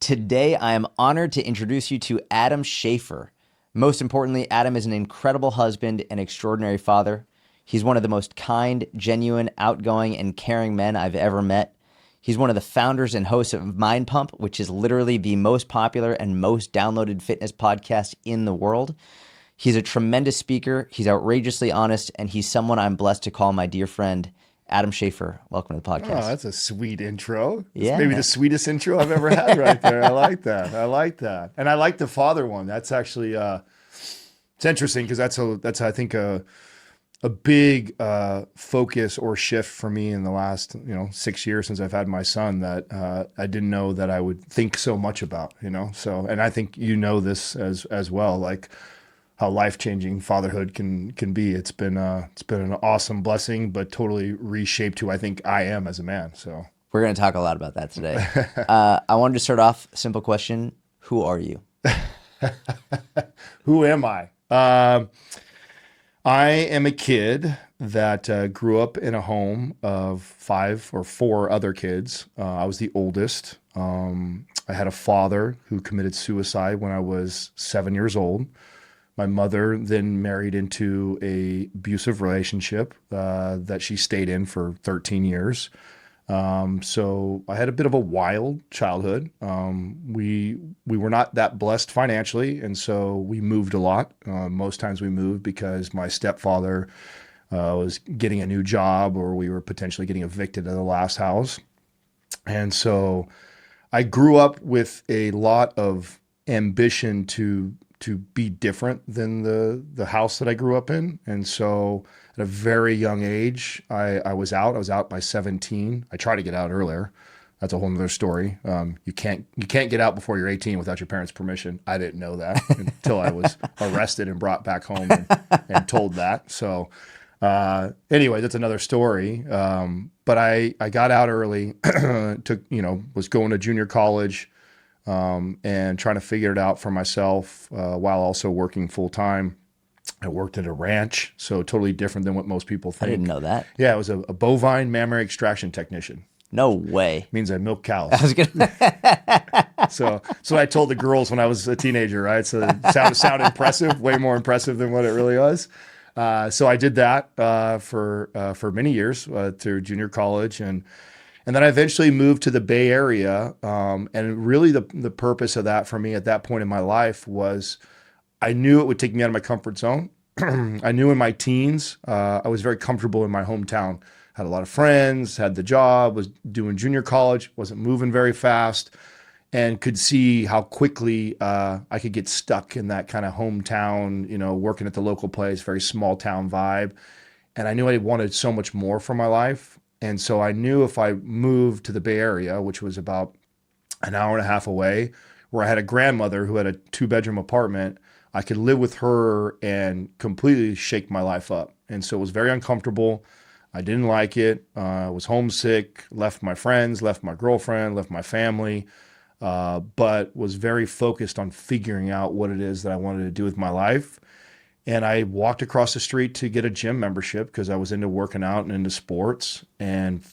Today, I am honored to introduce you to Adam Schafer. Most importantly, Adam is an incredible husband and extraordinary father. He's one of the most kind, genuine, outgoing, and caring men I've ever met. He's one of the founders and hosts of Mindpump, which is literally the most popular and most downloaded fitness podcast in the world. He's a tremendous speaker. He's outrageously honest, and he's someone I'm blessed to call my dear friend. Adam Schafer, welcome to the podcast. Oh, that's a sweet intro. Yeah. It's maybe the sweetest intro I've ever had right there. I like that. And I like the father one. That's actually, it's interesting because that's I think a big focus or shift for me in the last 6 years since I've had my son that I didn't know that I would think so much about. So, and I think this as well, like how life-changing fatherhood can be. It's been an awesome blessing, but totally reshaped who I think I am as a man. So we're going to talk a lot about that today. I wanted to start off, simple question: who are you? Who am I? I am a kid that grew up in a home of 5 or 4 other kids. I was the oldest. I had a father who committed suicide when I was 7 years old. My mother then married into a abusive relationship that she stayed in for 13 years. So I had a bit of a wild childhood. We were not that blessed financially, and so we moved a lot. Most times we moved because my stepfather was getting a new job, or we were potentially getting evicted at the last house. And so I grew up with a lot of ambition to be different than the house that I grew up in. And so at a very young age, I was out. I was out by 17. I tried to get out earlier. That's a whole nother story. You can't get out before you're 18 without your parents' permission. I didn't know that until I was arrested and brought back home and told that. So anyway, that's another story. But I got out early, was going to junior college, and trying to figure it out for myself while also working full time. I worked at a ranch, so totally different than what most people think. I didn't know that. Yeah, I was a bovine mammary extraction technician. No way. Means I milk cows. I was gonna. So I told the girls when I was a teenager, right? So it sounded impressive, way more impressive than what it really was. So I did that for many years through junior college, and then I eventually moved to the Bay Area. And really the purpose of that for me at that point in my life was I knew it would take me out of my comfort zone. I knew in my teens, I was very comfortable in my hometown. Had a lot of friends, had the job, was doing junior college, wasn't moving very fast, and could see how quickly I could get stuck in that kind of hometown, working at the local place, very small town vibe. And I knew I wanted so much more for my life. And so I knew if I moved to the Bay Area, which was about an hour and a half away, where I had a grandmother who had a 2-bedroom apartment, I could live with her and completely shake my life up. And so it was very uncomfortable. I didn't like it. I was homesick, left my friends, left my girlfriend, left my family, but was very focused on figuring out what it is that I wanted to do with my life. And I walked across the street to get a gym membership because I was into working out and into sports, and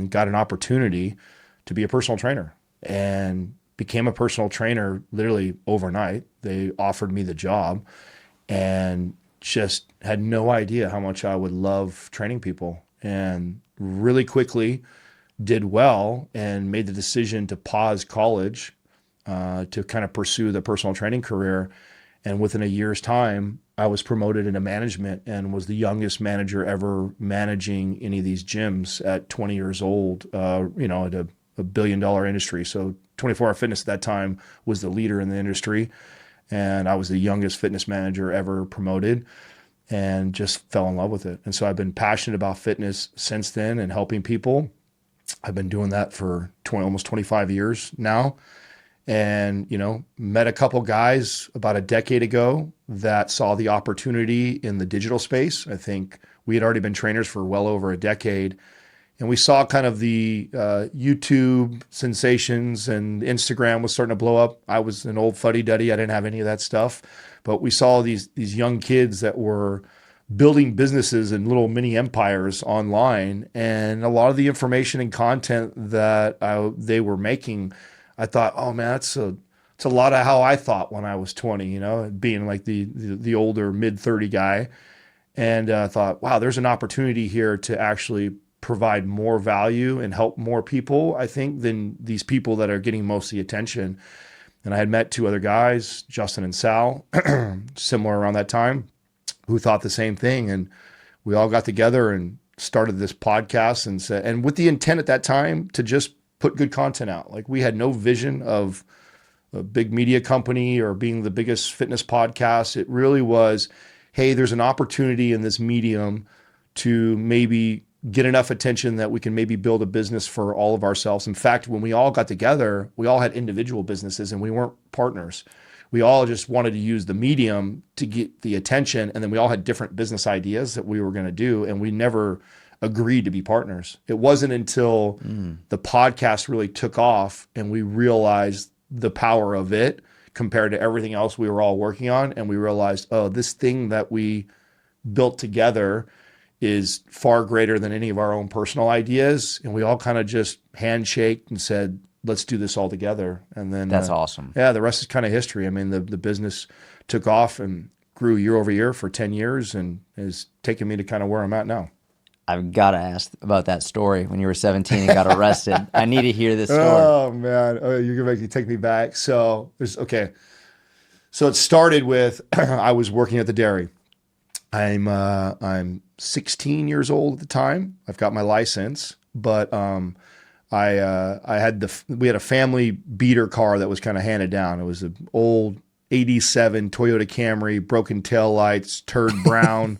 got an opportunity to be a personal trainer, and became a personal trainer literally overnight. They offered me the job and just had no idea how much I would love training people, and really quickly did well and made the decision to pause college to kind of pursue the personal training career. And within a year's time, I was promoted into management and was the youngest manager ever managing any of these gyms at 20 years old, at a $1 billion industry. So 24 Hour Fitness at that time was the leader in the industry. And I was the youngest fitness manager ever promoted, and just fell in love with it. And so I've been passionate about fitness since then and helping people. I've been doing that for almost 25 years now. And, met a couple guys about a decade ago that saw the opportunity in the digital space. I think we had already been trainers for well over a decade. And we saw kind of the YouTube sensations, and Instagram was starting to blow up. I was an old fuddy-duddy. I didn't have any of that stuff. But we saw these young kids that were building businesses and little mini empires online. And a lot of the information and content that they were making, I thought, oh man, it's a lot of how I thought when I was 20, being like the older mid 30 guy. And thought, wow, there's an opportunity here to actually provide more value and help more people, I think, than these people that are getting most of the attention. And I had met two other guys, Justin and Sal, similar around that time, who thought the same thing. And we all got together and started this podcast and with the intent at that time to just put good content out. Like, we had no vision of a big media company or being the biggest fitness podcast. It really was, hey, there's an opportunity in this medium to maybe get enough attention that we can maybe build a business for all of ourselves. In fact, when we all got together, we all had individual businesses and we weren't partners. We all just wanted to use the medium to get the attention. And then we all had different business ideas that we were going to do. And we never agreed to be partners. It wasn't until the podcast really took off and we realized the power of it compared to everything else we were all working on. And we realized, oh, this thing that we built together is far greater than any of our own personal ideas. And we all kind of just handshake and said, let's do this all together. And then That's awesome. Yeah, the rest is kind of history. I mean, the business took off and grew year over year for 10 years and is taking me to kind of where I'm at now. I've got to ask about that story when you were 17 and got arrested. I need to hear this story. Oh man, you're gonna make me take me back. So okay. So it started with I was working at the dairy. I'm 16 years old at the time. I've got my license, but we had a family beater car that was kind of handed down. It was an old 87 Toyota Camry, broken tail lights, turd brown.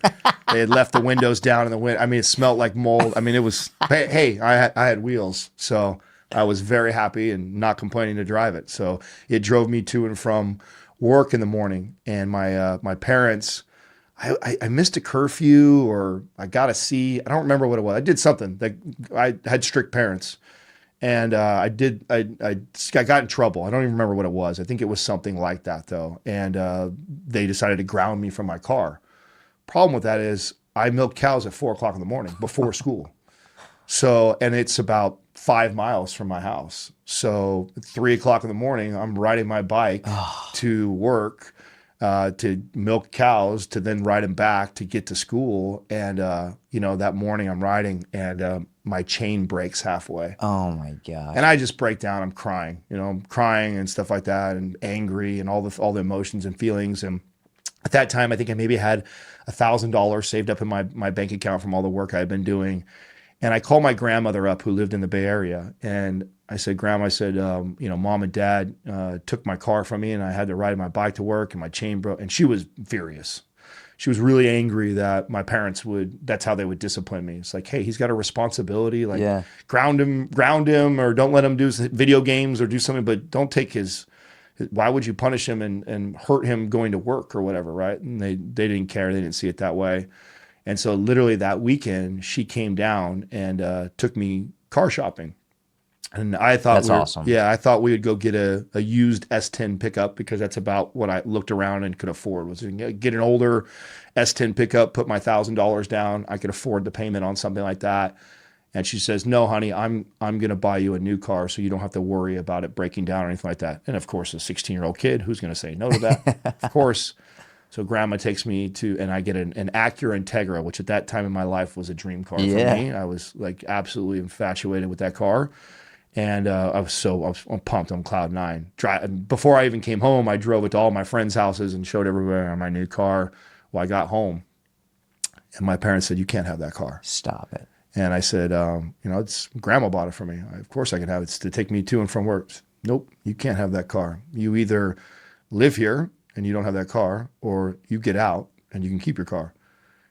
They had left the windows down in the wind. I mean, it smelled like mold. I mean, it was, hey, I had wheels. So I was very happy and not complaining to drive it. So it drove me to and from work in the morning. And my parents, I missed a curfew or I got a C. I don't remember what it was. I did something. I had strict parents. And I got in trouble. I don't even remember what it was. I think it was something like that though. And they decided to ground me from my car. Problem with that is I milk cows at 4:00 in the morning before school. So, and it's about 5 miles from my house. So at 3:00 in the morning, I'm riding my bike to work, to milk cows, to then ride them back to get to school. And, that morning I'm riding and my chain breaks halfway. Oh my God. And I just break down. I'm crying, I'm crying and stuff like that and angry and all the emotions and feelings. And at that time, I think I maybe had $1,000 saved up in my bank account from all the work I had been doing. And I called my grandmother up who lived in the Bay Area. And I said, Grandma, Mom and Dad took my car from me and I had to ride my bike to work and my chain broke. And she was furious. She was really angry that my parents that's how they would discipline me. It's like, hey, he's got a responsibility. Like ground him or don't let him do video games or do something, but don't take why would you punish him and hurt him going to work or whatever, right? And they didn't care. They didn't see it that way. And so literally that weekend, she came down and took me car shopping. And I thought that's awesome. Yeah, I thought we would go get a used S10 pickup because that's about what I looked around and could afford. Was get an older S10 pickup, put my $1,000 down. I could afford the payment on something like that. And she says, no, honey, I'm going to buy you a new car so you don't have to worry about it breaking down or anything like that. And of course, a 16-year-old kid, who's going to say no to that? Of course. So Grandma takes me and I get an Acura Integra, which at that time in my life was a dream car for me. I was like absolutely infatuated with that car. And I was pumped on cloud nine. Before I even came home, I drove it to all my friends' houses and showed everywhere on my new car. Well, I got home and my parents said, you can't have that car. Stop it. And I said, it's Grandma bought it for me. Of course I can have it. It's to take me to and from work. Nope, you can't have that car. You either live here and you don't have that car, or you get out and you can keep your car.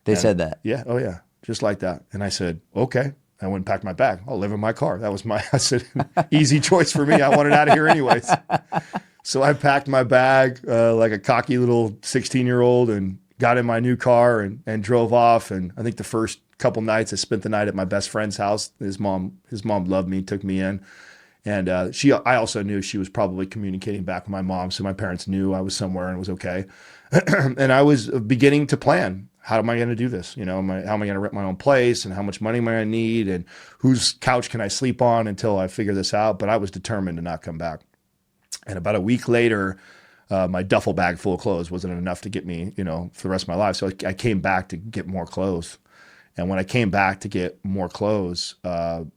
They said that? Yeah. Oh yeah. Just like that. And I said, okay. I went and packed my bag. I'll live in my car. That was I said, easy choice for me. I wanted out of here anyways. So I packed my bag like a cocky little 16-year-old and got in my new car and drove off. And I think the first couple nights I spent the night at my best friend's house. His mom loved me, took me in. And I also knew she was probably communicating back with my mom. So my parents knew I was somewhere and it was okay. And I was beginning to plan. How am I going to do this? How am I going to rent my own place and how much money am I going to need and whose couch can I sleep on until I figure this out? But I was determined to not come back. And about a week later, my duffel bag full of clothes wasn't enough to get me, for the rest of my life. So I came back to get more clothes. And when I came back to get more clothes,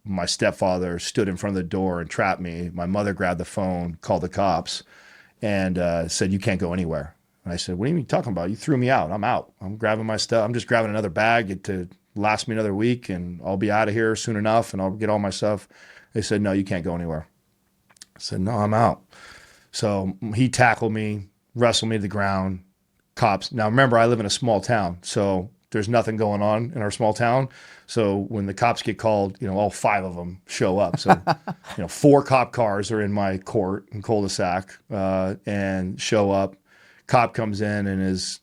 my stepfather stood in front of the door and trapped me. My mother grabbed the phone, called the cops, and said, "You can't go anywhere." And I said, "What are you talking about? You threw me out. I'm out. I'm grabbing my stuff. I'm just grabbing another bag to last me another week, and I'll be out of here soon enough, and I'll get all my stuff." They said, "No, you can't go anywhere." I said, "No, I'm out." So he tackled me, wrestled me to the ground. Cops. Now remember, I live in a small town, so there's nothing going on in our small town. So when the cops get called, all 5 of them show up. So, 4 cop cars are in my court in cul-de-sac and show up. Cop comes in and is,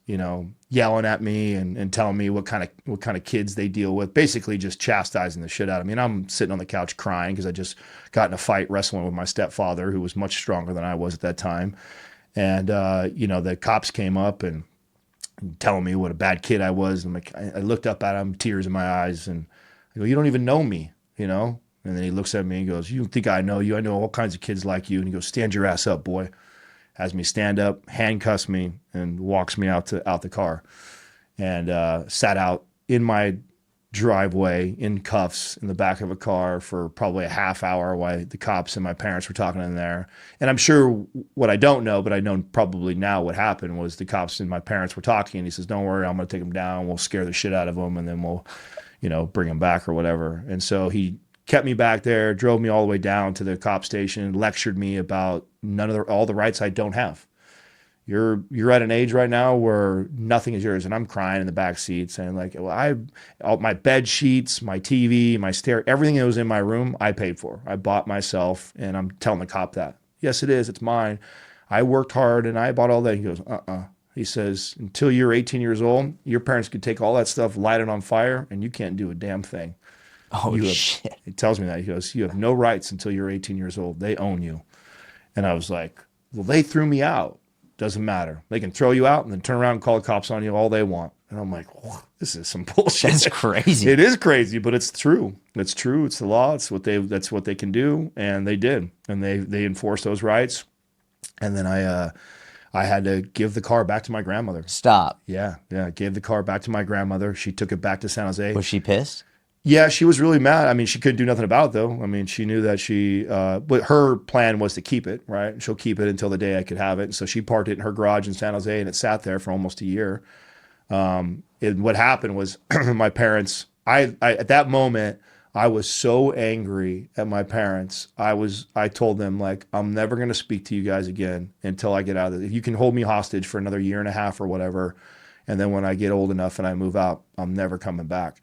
yelling at me and telling me what kind of kids they deal with, basically just chastising the shit out of me. And I'm sitting on the couch crying because I just got in a fight wrestling with my stepfather, who was much stronger than I was at that time. And, the cops came up and telling me what a bad kid I was. And I looked up at him, tears in my eyes, and I go, "You don't even know me, And then he looks at me and goes, "You don't think I know you? I know all kinds of kids like you." And he goes, "Stand your ass up, boy." Has me stand up, handcuffs me, and walks me out the car, and sat out in my driveway in cuffs in the back of a car for probably a half hour while the cops and my parents were talking in there. And I'm sure what I don't know, but I know probably now what happened was the cops and my parents were talking, and he says, "Don't worry, I'm going to take them down. We'll scare the shit out of them, and then we'll, bring them back or whatever." And so he kept me back there, drove me all the way down to the cop station, lectured me about all the rights I don't have. You're at an age right now where nothing is yours. And I'm crying in the back seat saying, like, well, all my bed sheets, my TV, my stereo, everything that was in my room, I paid for. I bought myself, and I'm telling the cop that. "Yes, it is. It's mine. I worked hard and I bought all that." He goes, He says, "Until you're 18 years old, your parents could take all that stuff, light it on fire, and you can't do a damn thing." Oh, shit. He tells me that. He goes, "You have no rights until you're 18 years old. They own you." And I was like, "Well, they threw me out. Doesn't matter. They can throw you out and then turn around and call the cops on you all they want." And I'm like, this is some bullshit. That's crazy. It is crazy, but it's true. It's true. It's the law. That's what they can do. And they did. And they enforced those rights. And then I had to give the car back to my grandmother. Stop. Yeah. I gave the car back to my grandmother. She took it back to San Jose. Was she pissed? Yeah, she was really mad. I mean, she couldn't do nothing about it, though. I mean, she knew that but her plan was to keep it, right? She'll keep it until the day I could have it. And so she parked it in her garage in San Jose, and it sat there for almost a year. And what happened was my parents, I at that moment, I was so angry at my parents. I told them, like, "I'm never going to speak to you guys again until I get out of this. If you can hold me hostage for another year and a half or whatever, and then when I get old enough and I move out, I'm never coming back."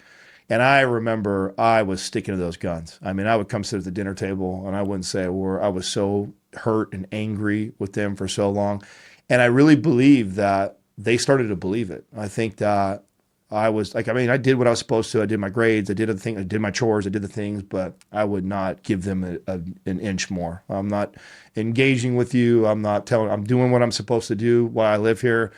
And I remember I was sticking to those guns. I mean, I would come sit at the dinner table and I wouldn't say a word. I was so hurt and angry with them for so long. And I really believe that they started to believe it. I think that I was like, I did what I was supposed to. I did my grades. I did the thing. I did my chores. I did the things, but I would not give them an inch more. I'm not engaging with you. I'm doing what I'm supposed to do while I live here,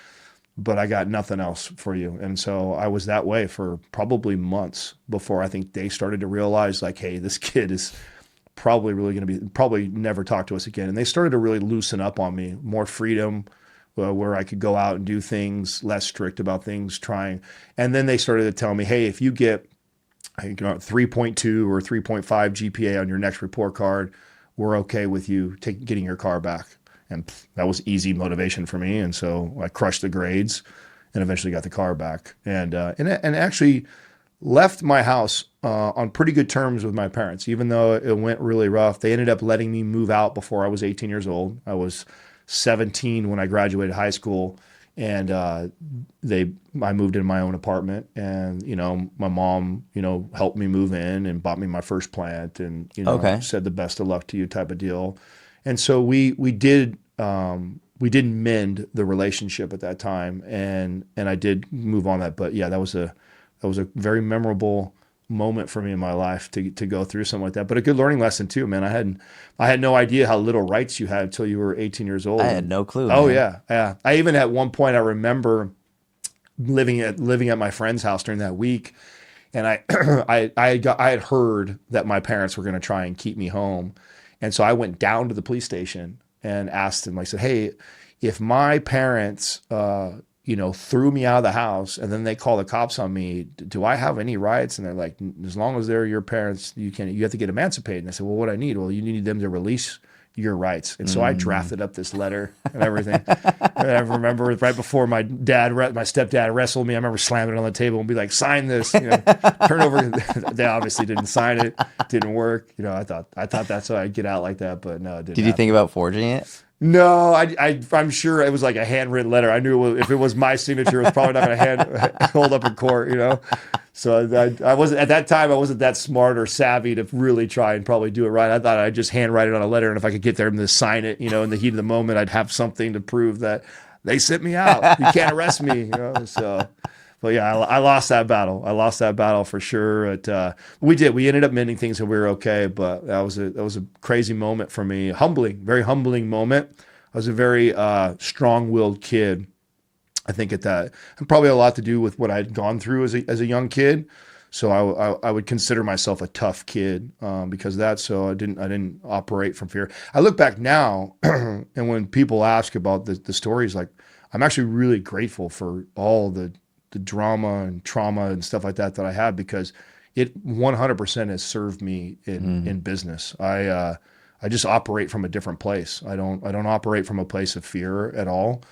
but I got nothing else for you. And so I was that way for probably months before I think they started to realize, like, hey, this kid is probably really going to probably never talk to us again. And they started to really loosen up on me, more freedom, where I could go out and do things, less strict about things, trying. And then they started to tell me, hey, if you get 3.2 or 3.5 GPA on your next report card, we're okay with you getting your car back. And that was easy motivation for me. And so I crushed the grades and eventually got the car back. And actually left my house on pretty good terms with my parents, even though it went really rough. They ended up letting me move out before I was 18 years old. I was 17 when I graduated high school. And I moved into my own apartment, and my mom helped me move in and bought me my first plant, and said the best of luck to you type of deal. And so we didn't mend the relationship at that time, and I did move on that. But yeah, that was a very memorable moment for me in my life to go through something like that. But a good learning lesson too, man. I had no idea how little rights you had until you were 18 years old. I had no clue. Oh man. Yeah. I even at one point I remember living at my friend's house during that week, and I had heard that my parents were going to try and keep me home. And so I went down to the police station and asked them, I said, hey, if my parents, threw me out of the house and then they call the cops on me, do I have any rights? And they're like, as long as they're your parents, you have to get emancipated. And I said, well, what do I need? Well, you need them to release your rights. And so I drafted up this letter and everything. And I remember right before my stepdad wrestled me, I remember slamming it on the table and be like, sign this, turn over. They obviously didn't sign it. Didn't work. I thought that's how I'd get out like that, but no, it didn't Did you think about forging it? No, I'm sure it was like a handwritten letter. I knew if it was my signature, it was probably not going to hold up in court, So I wasn't at that time. I wasn't that smart or savvy to really try and probably do it right. I thought I'd just handwrite it on a letter, and if I could get them to sign it, in the heat of the moment, I'd have something to prove that they sent me out. You can't arrest me, So. But yeah, I lost that battle. I lost that battle for sure. We ended up mending things and we were okay. But that was a crazy moment for me. Very humbling moment. I was a very strong-willed kid. I think at that, and probably a lot to do with what I'd gone through as a young kid. So I would consider myself a tough kid because of that. So I didn't operate from fear. I look back now, and when people ask about the stories, like I'm actually really grateful for all the drama and trauma and stuff like that I had, because it 100% has served me in business. I just operate from a different place. I don't operate from a place of fear at all.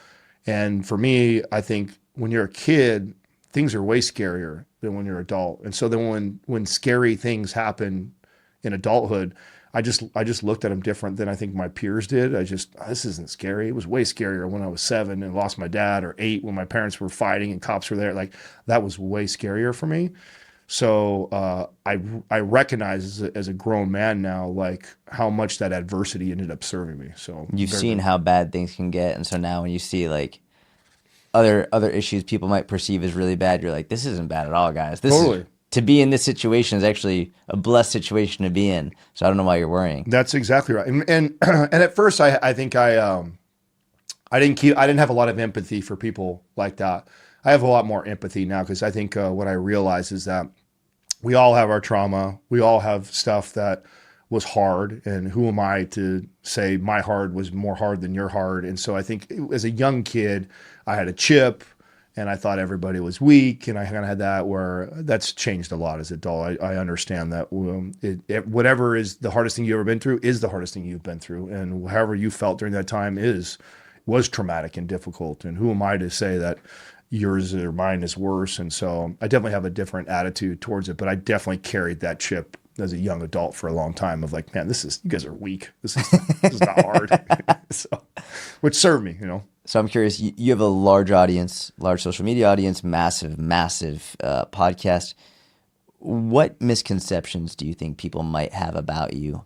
And for me, I think when you're a kid, things are way scarier than when you're an adult. And so then when scary things happen in adulthood, I just looked at them different than I think my peers did. This isn't scary. It was way scarier when I was 7 and lost my dad, or 8 when my parents were fighting and cops were there. Like that was way scarier for me. So I recognize as a grown man now, like how much that adversity ended up serving me. So You've seen how bad things can get, and so now when you see like other issues people might perceive as really bad, you're like, this isn't bad at all, guys. To be in this situation is actually a blessed situation to be in. So I don't know why you're worrying. That's exactly right. And at first I think I didn't have a lot of empathy for people like that. I have a lot more empathy now, because I think what I realize is that we all have our trauma. We all have stuff that was hard, and who am I to say my hard was more hard than your hard? And so I think as a young kid, I had a chip, and I thought everybody was weak, and I kind of had that, where that's changed a lot as an adult. I understand that whatever is the hardest thing you've ever been through is the hardest thing you've been through, and however you felt during that time was traumatic and difficult. And who am I to say that yours or mine is worse? And so I definitely have a different attitude towards it, but I definitely carried that chip as a young adult for a long time of like, man, you guys are weak. This is not hard. So, which served me, So I'm curious, you have a large audience, large social media audience, massive podcast. What misconceptions do you think people might have about you?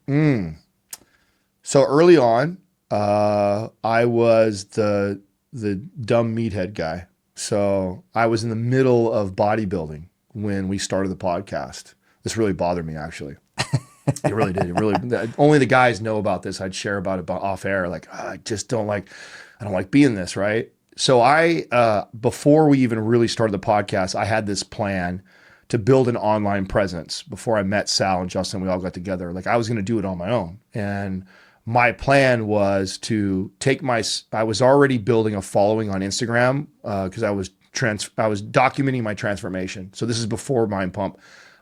So early on, I was the dumb meathead guy. So I was in the middle of bodybuilding when we started the podcast. This really bothered me, actually. It really did. Only the guys know about this. I'd share about it off air. Like, I don't like being this, right? So before we even really started the podcast, I had this plan to build an online presence. Before I met Sal and Justin, we all got together. Like, I was going to do it on my own. And my plan was to I was already building a following on Instagram because I was documenting my transformation. So this is before Mindpump.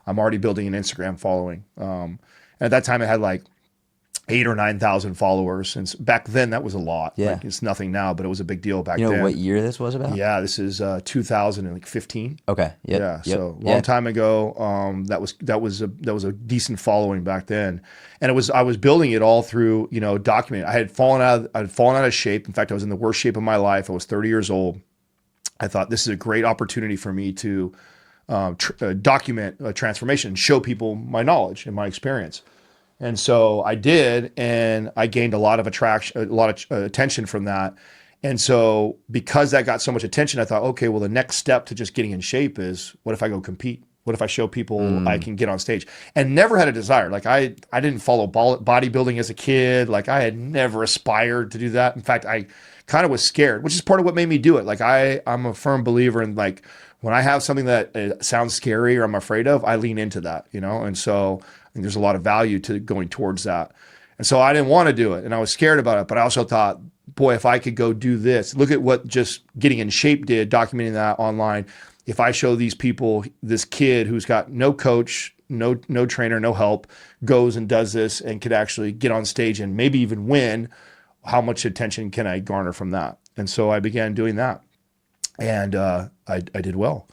I'm already building an Instagram following. And at that time, I had like 8,000 or 9,000 followers. And back then, that was a lot. Yeah. Like, it's nothing now, but it was a big deal back then. You know what year this was about? Yeah, this is 2015. Okay. Yep. Yeah. Yep. So a long time ago. That was a decent following back then, and I was building it all through documenting. I had fallen out of shape. In fact, I was in the worst shape of my life. I was 30 years old. I thought this is a great opportunity for me to document a transformation and show people my knowledge and my experience. And so I did, and I gained a lot of attention from that. And so because that got so much attention, I thought, okay, well, the next step to just getting in shape is, what if I go compete? What if I show people I can get on stage? And never had a desire. Like I didn't follow bodybuilding as a kid. Like I had never aspired to do that. In fact, I kind of was scared, which is part of what made me do it. Like I'm a firm believer in, like, when I have something that sounds scary or I'm afraid of, I lean into that, And so I think there's a lot of value to going towards that. And so I didn't want to do it, and I was scared about it. But I also thought, boy, if I could go do this, look at what just getting in shape did, documenting that online. If I show these people, this kid who's got no coach, no trainer, no help, goes and does this and could actually get on stage and maybe even win, how much attention can I garner from that? And so I began doing that, and I did well.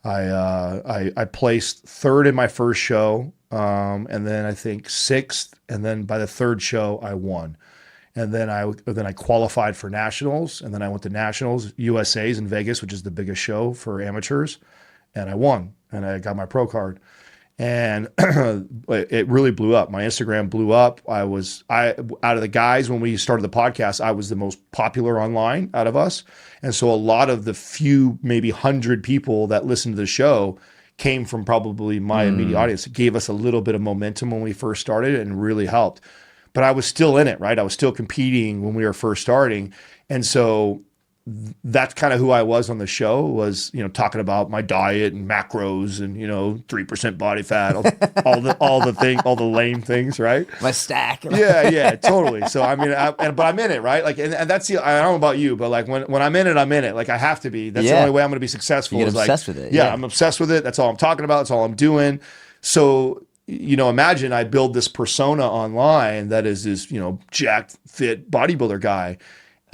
I placed third in my first show, and then I think sixth, and then by the third show I won. And then I qualified for nationals, and then I went to nationals, USA's in Vegas, which is the biggest show for amateurs, and I won, and I got my pro card, and it really blew up. My Instagram blew up. I out of the guys when we started the podcast, I was the most popular online out of us, and so a lot of the few, maybe 100 people that listened to the show came from probably my immediate audience. It gave us a little bit of momentum when we first started, and really helped. But I was still in it, right? I was still competing when we were first starting. And so that's kind of who I was on the show, was, talking about my diet and macros and, 3% body fat, all the lame things, right? My stack. Yeah, totally. So, I mean, but I'm in it, right? Like, and that's I don't know about you, but like when I'm in it, I'm in it. Like I have to be. That's the only way I'm going to be successful. You get obsessed with it. Yeah, I'm obsessed with it. That's all I'm talking about. That's all I'm doing. So, imagine I build this persona online that is this, jacked, fit bodybuilder guy.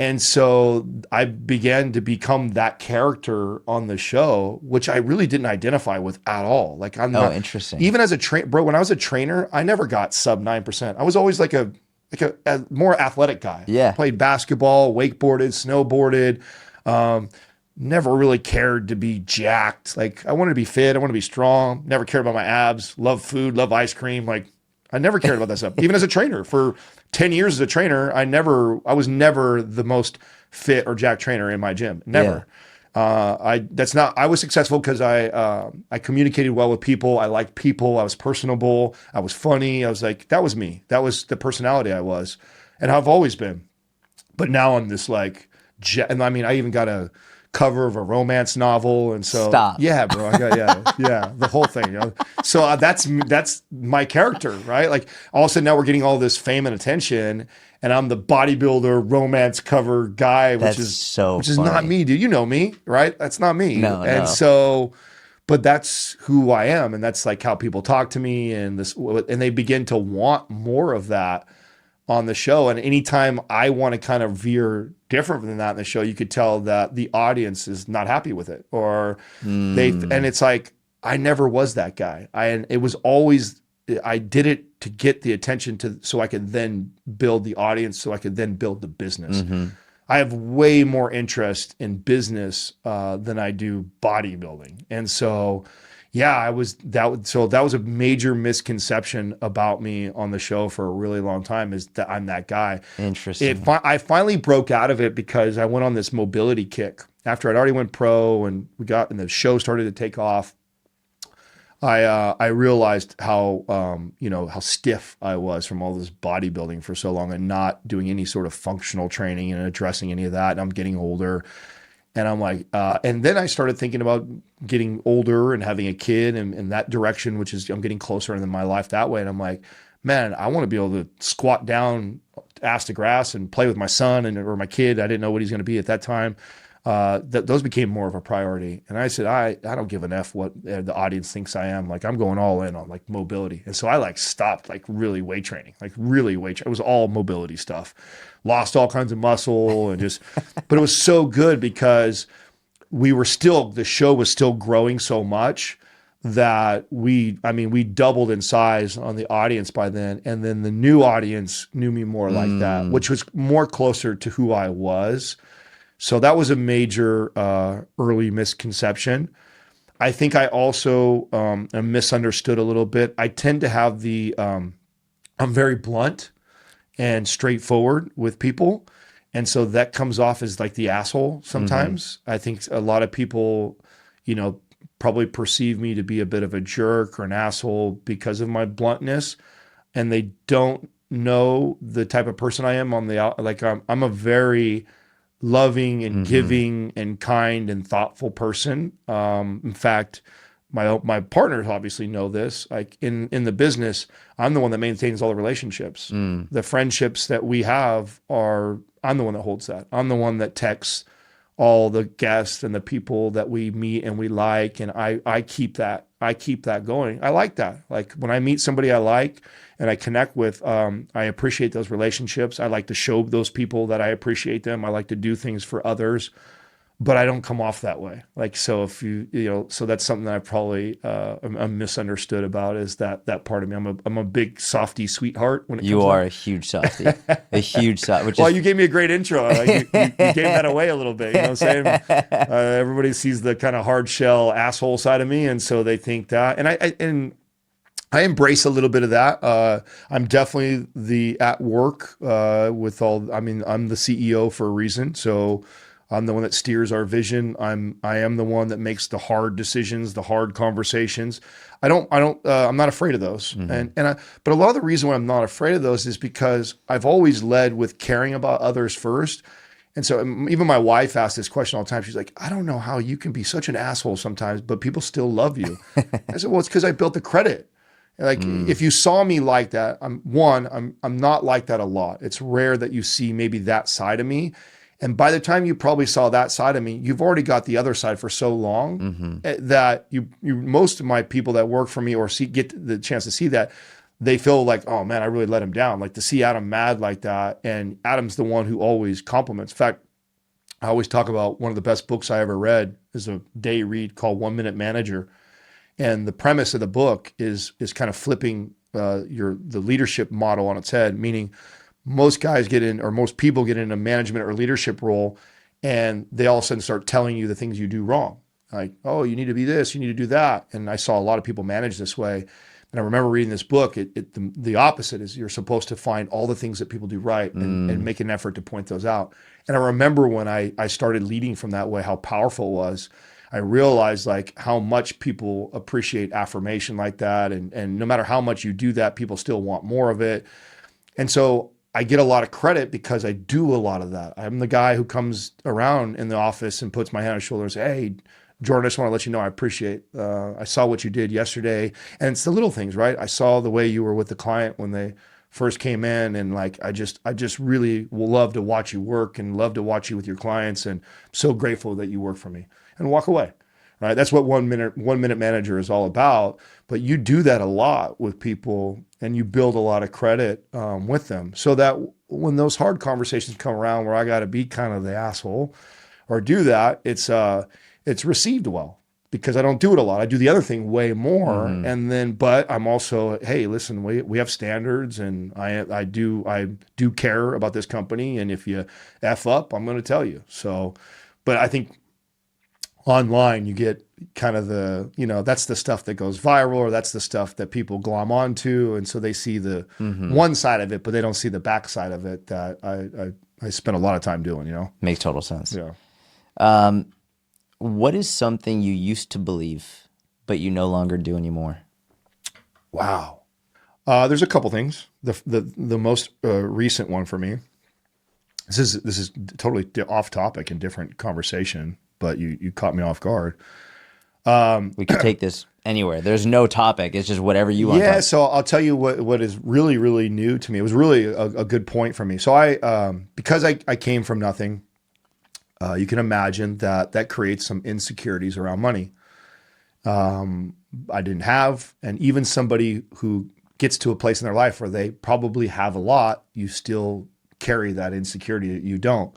And so I began to become that character on the show, which I really didn't identify with at all. Like I'm not interesting. Even as a bro, when I was a trainer, I never got sub 9%. I was always like a more athletic guy. Yeah. Played basketball, wakeboarded, snowboarded. Never really cared to be jacked. Like I wanted to be fit. I wanted to be strong. Never cared about my abs. Love food. Love ice cream. Like I never cared about that stuff. Even as a trainer, for 10 years as a trainer, I was never the most fit or jacked trainer in my gym. Never. Yeah. I was successful because I communicated well with people. I liked people. I was personable. I was funny. I was like, that was me. That was the personality I was, and I've always been. But now I'm this like, and I mean, I even got a cover of a romance novel, and so Stop. Yeah, bro, I got the whole thing. So that's my character, right? Like all of a sudden now we're getting all this fame and attention, and I'm the bodybuilder romance cover guy, which is not me, dude. You know me, right? That's not me. No. So, but that's who I am, and that's like how people talk to me, and they begin to want more of that on the show. And anytime I want to kind of veer different than that in the show, you could tell that the audience is not happy with it, or and it's like, I never was that guy. It was always, I did it to get the attention so I could then build the audience, so I could then build the business. Mm-hmm. I have way more interest in business than I do bodybuilding. And so, yeah, that was a major misconception about me on the show for a really long time, is that I'm that guy. Interesting. I finally broke out of it because I went on this mobility kick after I'd already went pro, and the show started to take off. I realized how how stiff I was from all this bodybuilding for so long and not doing any sort of functional training and addressing any of that. And I'm getting older. And I'm like, and then I started thinking about getting older and having a kid and in that direction, which is I'm getting closer in my life that way. And I'm like, man, I want to be able to squat down, ass to grass, and play with my son or my kid. I didn't know what he's going to be at that time. Those became more of a priority. And I said, I don't give an F what the audience thinks I am. Like I'm going all in on like mobility. And so I like stopped like really weight training, It was all mobility stuff. Lost all kinds of muscle and but it was so good because the show was still growing so much that we doubled in size on the audience by then. And then the new audience knew me more like that, which was more closer to who I was. So that was a major early misconception. I think I also am misunderstood a little bit. I tend to have I'm very blunt and straightforward with people. And so that comes off as like the asshole sometimes. Mm-hmm. I think a lot of people, probably perceive me to be a bit of a jerk or an asshole because of my bluntness. And they don't know the type of person I am I'm a very loving and giving and kind and thoughtful person. In fact, my partners obviously know this. Like in the business, I'm the one that maintains all the relationships. The friendships that we have I'm the one that holds that. I'm the one that texts all the guests and the people that we meet and we like, and I keep that. I keep that going. I like that. Like when I meet somebody I like and I connect with, I appreciate those relationships. I like to show those people that I appreciate them. I like to do things for others, but I don't come off that way. Like, so if so that's something that I probably I'm misunderstood about, is that part of me. I'm a big softy sweetheart when it comes. You are a huge softy, a huge softy. Well, you gave me a great intro. Like, you gave that away a little bit. You know what I'm saying? Everybody sees the kind of hard shell asshole side of me, and so they think that. And I embrace a little bit of that. I'm definitely at work with all. I mean, I'm the CEO for a reason, so I'm the one that steers our vision. I am the one that makes the hard decisions, the hard conversations. I'm not afraid of those. But a lot of the reason why I'm not afraid of those is because I've always led with caring about others first. And so even my wife asks this question all the time. She's like, I don't know how you can be such an asshole sometimes, but people still love you. I said, well, it's because I built the credit. Like if you saw me like that, I'm not like that a lot. It's rare that you see maybe that side of me. And by the time you probably saw that side of me, you've already got the other side for so long that most of my people that work for me or get the chance to see that, they feel like, oh man, I really let him down. Like to see Adam mad like that. And Adam's the one who always compliments. In fact, I always talk about one of the best books I ever read is a day read called 1 Minute Manager. And the premise of the book is kind of flipping the leadership model on its head, meaning most guys get in, or most people get in a management or leadership role, and they all of a sudden start telling you the things you do wrong. Like, oh, you need to be this, you need to do that. And I saw a lot of people manage this way. And I remember reading this book, the opposite is you're supposed to find all the things that people do right and make an effort to point those out. And I remember when I started leading from that way, how powerful it was. I realized like how much people appreciate affirmation like that. And no matter how much you do that, people still want more of it. And so I get a lot of credit because I do a lot of that. I'm the guy who comes around in the office and puts my hand on his shoulder and says, hey, Jordan, I just want to let you know I appreciate, I saw what you did yesterday. And it's the little things, right? I saw the way you were with the client when they first came in, and like, I just really will love to watch you work and love to watch you with your clients. And I'm so grateful that you work for me, and walk away. Right. That's what 1 minute manager is all about. But you do that a lot with people, and you build a lot of credit with them, so that when those hard conversations come around where I got to be kind of the asshole or do that, it's received well, because I don't do it a lot. I do the other thing way more. And then, but I'm also, hey, listen, we have standards, and I do care about this company. And if you F up, I'm going to tell you. So, but I think online you get kind of that's the stuff that goes viral, or that's the stuff that people glom onto. And so they see the one side of it, but they don't see the back side of it that I spent a lot of time doing, Makes total sense. Yeah. What is something you used to believe, but you no longer do anymore? Wow. There's a couple things. The most recent one for me, this is totally off topic and different conversation, but you caught me off guard. We could take this anywhere. There's no topic. It's just whatever you want. Yeah. So I'll tell you what is really, really new to me. It was really a good point for me. So because I came from nothing, you can imagine that creates some insecurities around money. I didn't have, and even somebody who gets to a place in their life where they probably have a lot, you still carry that insecurity that you don't.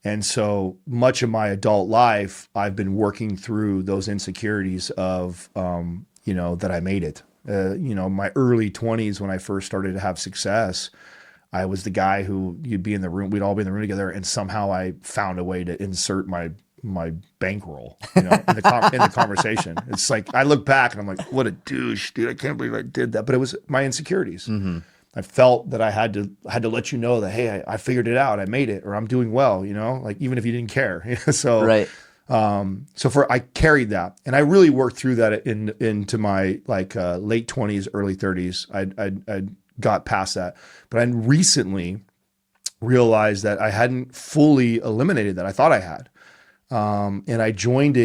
And so much of my adult life, I've been working through those insecurities of, that I made it. My early 20s, when I first started to have success, I was the guy who you'd be in the room, we'd all be in the room together, and somehow I found a way to insert my bankroll, in the conversation. It's like, I look back and I'm like, what a douche, dude. I can't believe I did that. But it was my insecurities. I felt that I had to let you know that, hey, I figured it out, I made it, or I'm doing well, like even if you didn't care. So right. I carried that, and I really worked through that into my late 20s, early 30s. I got past that, but I recently realized that I hadn't fully eliminated that. I thought I had, and I joined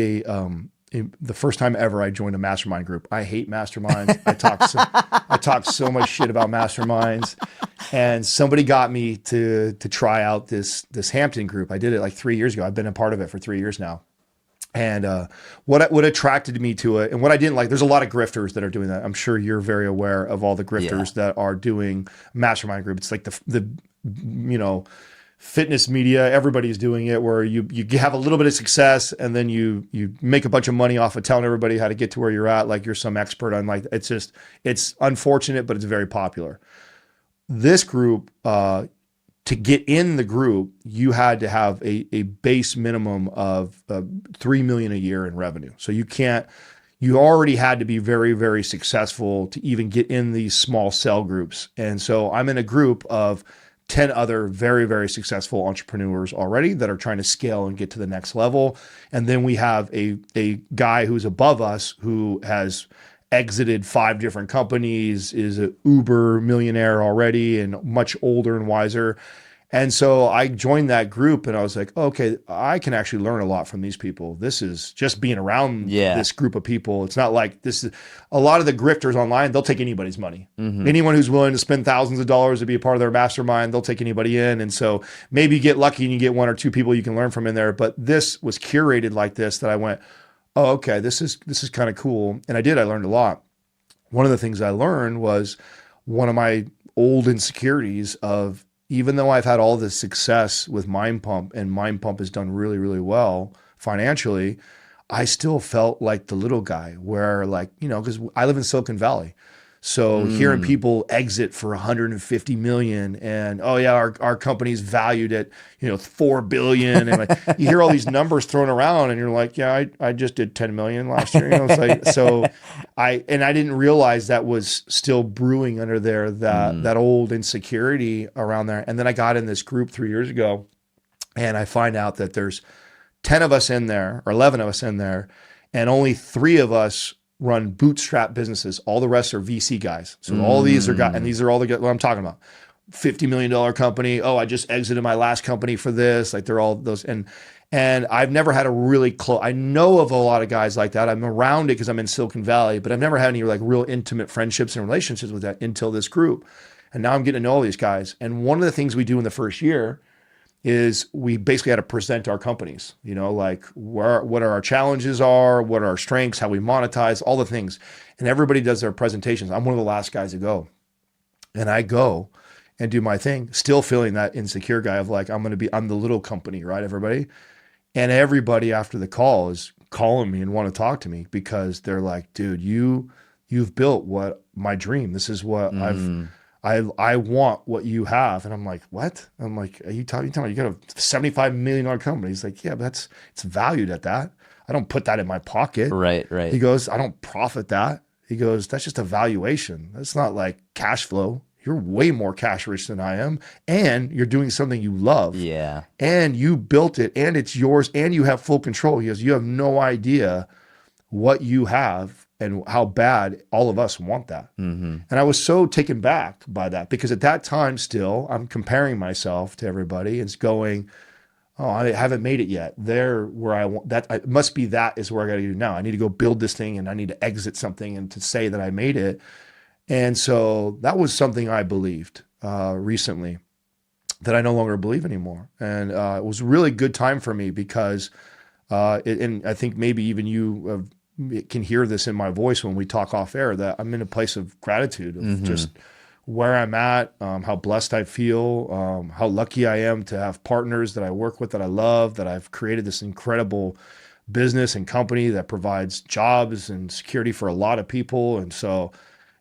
the first time ever I joined a mastermind group. I hate masterminds. I talk so much shit about masterminds, and somebody got me to try out this Hampton group. I did it like 3 years ago. I've been a part of it for 3 years now. And what attracted me to it, and what I didn't like, there's a lot of grifters that are doing that. I'm sure you're very aware of all the grifters that are doing mastermind group. It's like the fitness media. Everybody's doing it, where you have a little bit of success, and then you make a bunch of money off of telling everybody how to get to where you're at, like you're some expert on. Like it's unfortunate, but it's very popular. This group, to get in the group, you had to have a base minimum of $3 million a year in revenue. So you already had to be very, very successful to even get in these small cell groups. And so I'm in a group of 10 other very, very successful entrepreneurs already that are trying to scale and get to the next level. And then we have a guy who's above us who has exited 5 different companies, is an Uber millionaire already and much older and wiser. And so I joined that group, and I was like, oh, okay, I can actually learn a lot from these people. This is just being around this group of people. It's not like this is a lot of the grifters online. They'll take anybody's money. Anyone who's willing to spend thousands of dollars to be a part of their mastermind, they'll take anybody in. And so maybe you get lucky and you get 1 or 2 people you can learn from in there. But this was curated like this, that I went, oh, okay, this is kind of cool. And I learned a lot. One of the things I learned was one of my old insecurities of, even though I've had all this success with Mindpump, and Mindpump has done really, really well financially, I still felt like the little guy, where, like, because I live in Silicon Valley. So hearing people exit for 150 million, and oh yeah, our company's valued at 4 billion, and like you hear all these numbers thrown around, and you're like, yeah, I just did 10 million last year. It's like, so I didn't realize that was still brewing under there, that old insecurity around there. And then I got in this group 3 years ago, and I find out that there's 10 of us in there, or 11 of us in there, and only 3 of us run bootstrap businesses. All the rest are VC guys. So all these are guys, and these are all the guys, what I'm talking about. $50 million company. Oh, I just exited my last company for this. Like, they're all those. And I've never had a really close, I know of a lot of guys like that. I'm around it because I'm in Silicon Valley, but I've never had any like real intimate friendships and relationships with that until this group. And now I'm getting to know all these guys. And one of the things we do in the first year is we basically had to present our companies, like what our challenges are, what are our strengths, how we monetize, all the things. And everybody does their presentations. I'm one of the last guys to go. And I go and do my thing, still feeling that insecure guy of like, I'm the little company, right, everybody? And everybody after the call is calling me and want to talk to me, because they're like, dude, you've built what my dream. This is what I want what you have. And I'm like, what? I'm like, are you talking about, you got a $75 million company? He's like, yeah, but it's valued at that. I don't put that in my pocket. Right. He goes, I don't profit that. He goes, that's just a valuation. That's not like cash flow. You're way more cash rich than I am. And you're doing something you love. Yeah. And you built it, and it's yours, and you have full control. He goes, you have no idea what you have and how bad all of us want that. And I was so taken back by that, because at that time still, I'm comparing myself to everybody and it's going, oh, I haven't made it yet. There where I want that, it must be that is where I got to do now. I need to go build this thing, and I need to exit something and to say that I made it. And so that was something I believed recently that I no longer believe anymore. And it was a really good time for me, because and I think maybe even you can hear this in my voice when we talk off air, that I'm in a place of gratitude of just where I'm at, how blessed I feel, how lucky I am to have partners that I work with that I love, that I've created this incredible business and company that provides jobs and security for a lot of people. And so,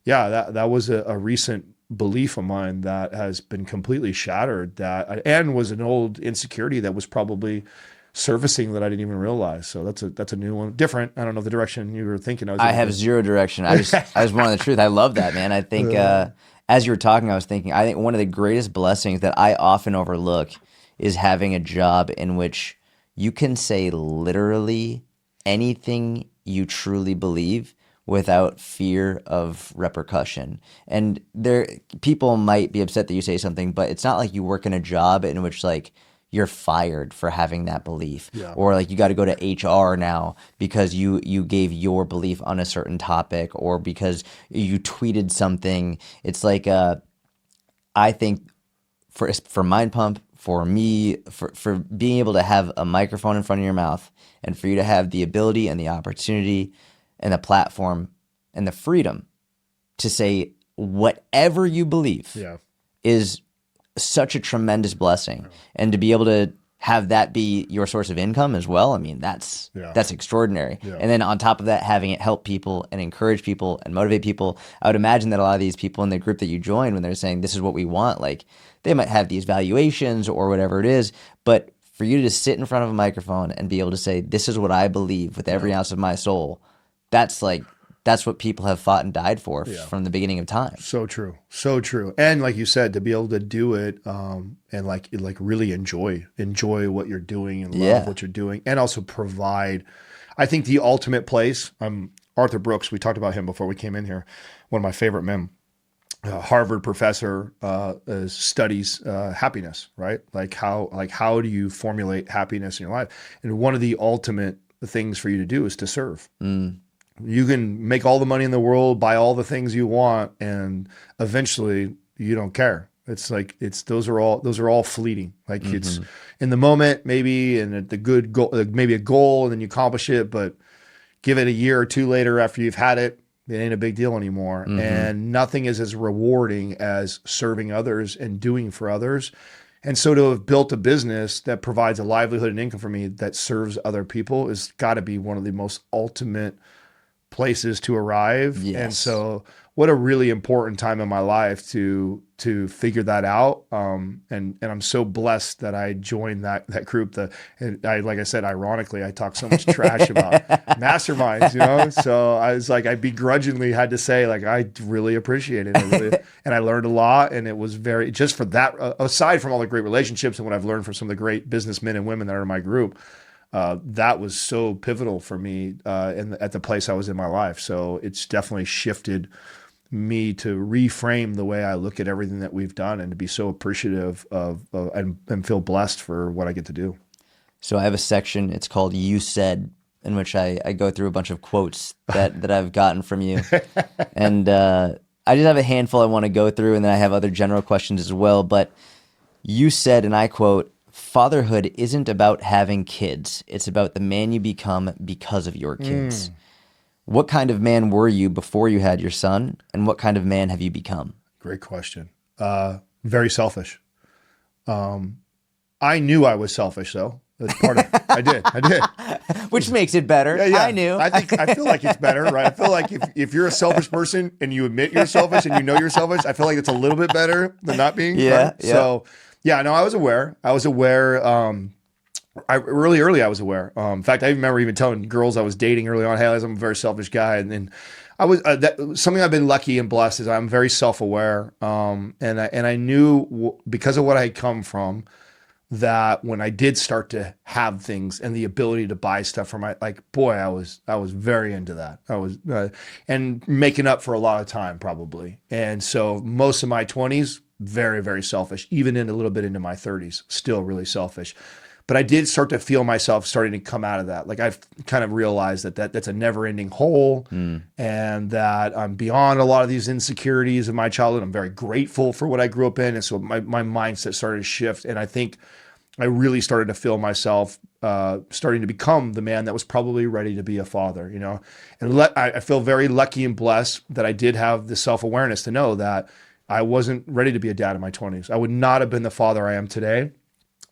yeah, that was a recent belief of mine that has been completely shattered, and was an old insecurity that was probably surfacing that I didn't even realize. So that's a new one, different. I don't know the direction you were thinking. I have zero direction. I just wanted the truth. I love that, man. I think as you were talking, I was thinking, I think one of the greatest blessings that I often overlook is having a job in which you can say literally anything you truly believe without fear of repercussion. And people might be upset that you say something, but it's not like you work in a job in which like you're fired for having that belief. Yeah. Or like you got to go to HR now because you gave your belief on a certain topic, or because you tweeted something. It's like I think for Mind Pump, for me, for being able to have a microphone in front of your mouth, and for you to have the ability and the opportunity and the platform and the freedom to say whatever you believe Yeah. is such a tremendous blessing. And to be able to have that be your source of income as well, I mean, that's extraordinary. Yeah. And then on top of that, having it help people and encourage people and motivate people. I would imagine that a lot of these people in the group that you join, when they're saying this is what we want, like they might have these valuations or whatever it is, but for you to just sit in front of a microphone and be able to say, this is what I believe with every ounce of my soul, that's what people have fought and died for from the beginning of time. So true. So true. And like you said, to be able to do it and like really enjoy what you're doing and love what you're doing, and also provide, I think the ultimate place, Arthur Brooks, we talked about him before we came in here, one of my favorite men, Harvard professor, studies happiness, right? Like how do you formulate happiness in your life? And one of the ultimate things for you to do is to serve. You can make all the money in the world, buy all the things you want, and eventually you don't care. It's like those are all fleeting. Like it's in the moment, maybe, and at the good goal, maybe a goal, and then you accomplish it. But give it a year or two later after you've had it, it ain't a big deal anymore. And nothing is as rewarding as serving others and doing for others. And so to have built a business that provides a livelihood and income for me that serves other people has got to be one of the most ultimate places to arrive. Yes. And so what a really important time in my life to figure that out. And I'm so blessed that I joined that group. And like I said, ironically, I talk so much trash about masterminds, so I was like, I begrudgingly had to say, like, I really appreciate it. And I learned a lot, and it was just for that, aside from all the great relationships and what I've learned from some of the great businessmen and women that are in my group, that was so pivotal for me at the place I was in my life. So it's definitely shifted me to reframe the way I look at everything that we've done, and to be so appreciative of and feel blessed for what I get to do. So I have a section, it's called You Said, in which I go through a bunch of quotes that I've gotten from you. And I just have a handful I want to go through, and then I have other general questions as well. But you said, and I quote, "Fatherhood isn't about having kids. It's about the man you become because of your kids." What kind of man were you before you had your son, and what kind of man have you become? Great question. Very selfish. I knew I was selfish, though. That's part of it. I did. Which makes it better. Yeah. I knew. I feel like it's better, right? I feel like if you're a selfish person and you admit you're selfish and you know you're selfish, I feel like it's a little bit better than not being. Yeah. Right? So, no, I was aware. Really early, I was aware. In fact, I remember even telling girls I was dating early on, "Hey, I'm a very selfish guy." And then I was something I've been lucky and blessed is I'm very self-aware. And I knew because of what I had come from, that when I did start to have things and the ability to buy stuff for I was very into that. I was and making up for a lot of time probably. And so most of my 20s, very, very selfish, even in a little bit into my 30s, still really selfish. But I did start to feel myself starting to come out of that. Like I've kind of realized that's a never-ending hole, and that I'm beyond a lot of these insecurities of my childhood. I'm very grateful for what I grew up in, and so my mindset started to shift. And I think I really started to feel myself starting to become the man that was probably ready to be a father. And I feel very lucky and blessed that I did have the self-awareness to know that I wasn't ready to be a dad in my 20s. I would not have been the father I am today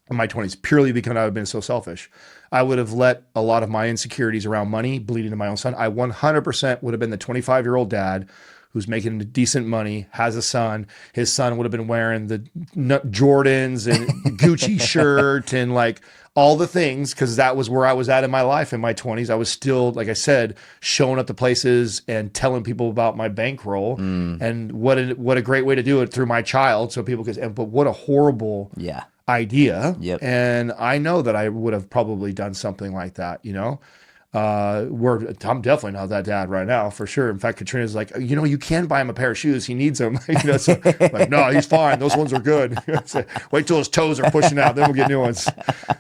in my 20s, purely because I would have been so selfish. I would have let a lot of my insecurities around money bleed into my own son. I 100% would have been the 25-year-old dad who's making decent money, has a son. His son would have been wearing the Jordans and Gucci shirt and like all the things, because that was where I was at in my life in my 20s. I was still, like I said, showing up to places and telling people about my bankroll, and what a great way to do it through my child, so people could. But what a horrible idea. Yep. And I know that I would have probably done something like that, I'm definitely not that dad right now, for sure. In fact, Katrina's like, you can buy him a pair of shoes. He needs them. So like, no, he's fine. Those ones are good. Wait till his toes are pushing out, then we'll get new ones.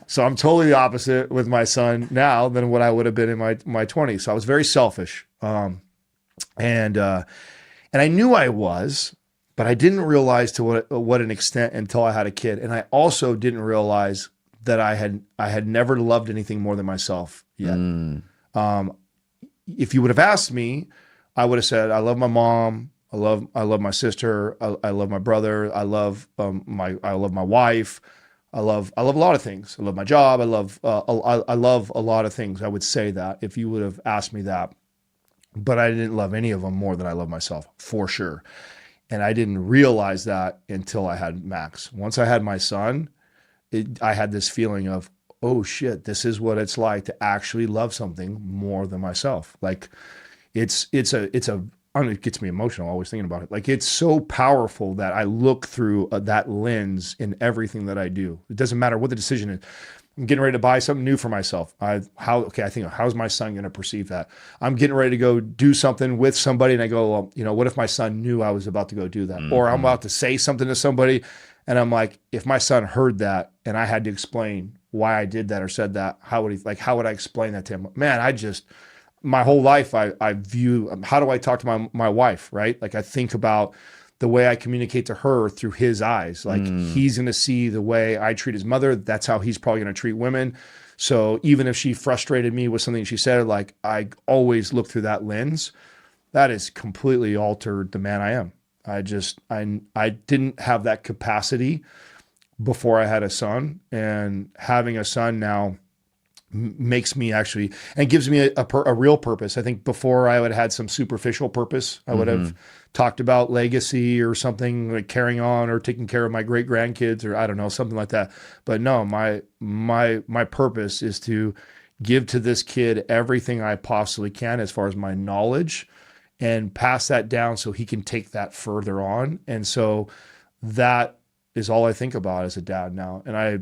So I'm totally the opposite with my son now than what I would have been in my 20s. So I was very selfish. And I knew I was, but I didn't realize to what an extent until I had a kid. And I also didn't realize that I had never loved anything more than myself yet. If you would have asked me, I would have said, I love my mom. I love my sister. I love my brother. I love my wife. I love a lot of things. I love my job. I love a lot of things. I would say that if you would have asked me that, but I didn't love any of them more than I love myself, for sure. And I didn't realize that until I had Max. Once I had my son, I had this feeling of, oh shit, this is what it's like to actually love something more than myself. Like it gets me emotional always thinking about it. Like it's so powerful that I look through that lens in everything that I do. It doesn't matter what the decision is. I'm getting ready to buy something new for myself. I think, how's my son going to perceive that? I'm getting ready to go do something with somebody and I go, well, what if my son knew I was about to go do that? Mm-hmm. Or I'm about to say something to somebody and I'm like, if my son heard that and I had to explain why I did that or said that, how would I explain that to him? Man, my whole life, I view, how do I talk to my wife, right? Like I think about the way I communicate to her through his eyes. Like he's going to see the way I treat his mother. That's how he's probably going to treat women. So even if she frustrated me with something she said, like I always look through that lens. That has completely altered the man I am. I didn't have that capacity before I had a son, and having a son now makes me actually, and gives me a real purpose. I think before I would have had some superficial purpose. I would have talked about legacy or something like carrying on or taking care of my great grandkids or I don't know, something like that. But no, my purpose is to give to this kid everything I possibly can as far as my knowledge and pass that down so he can take that further on. And so that is all I think about as a dad now. And I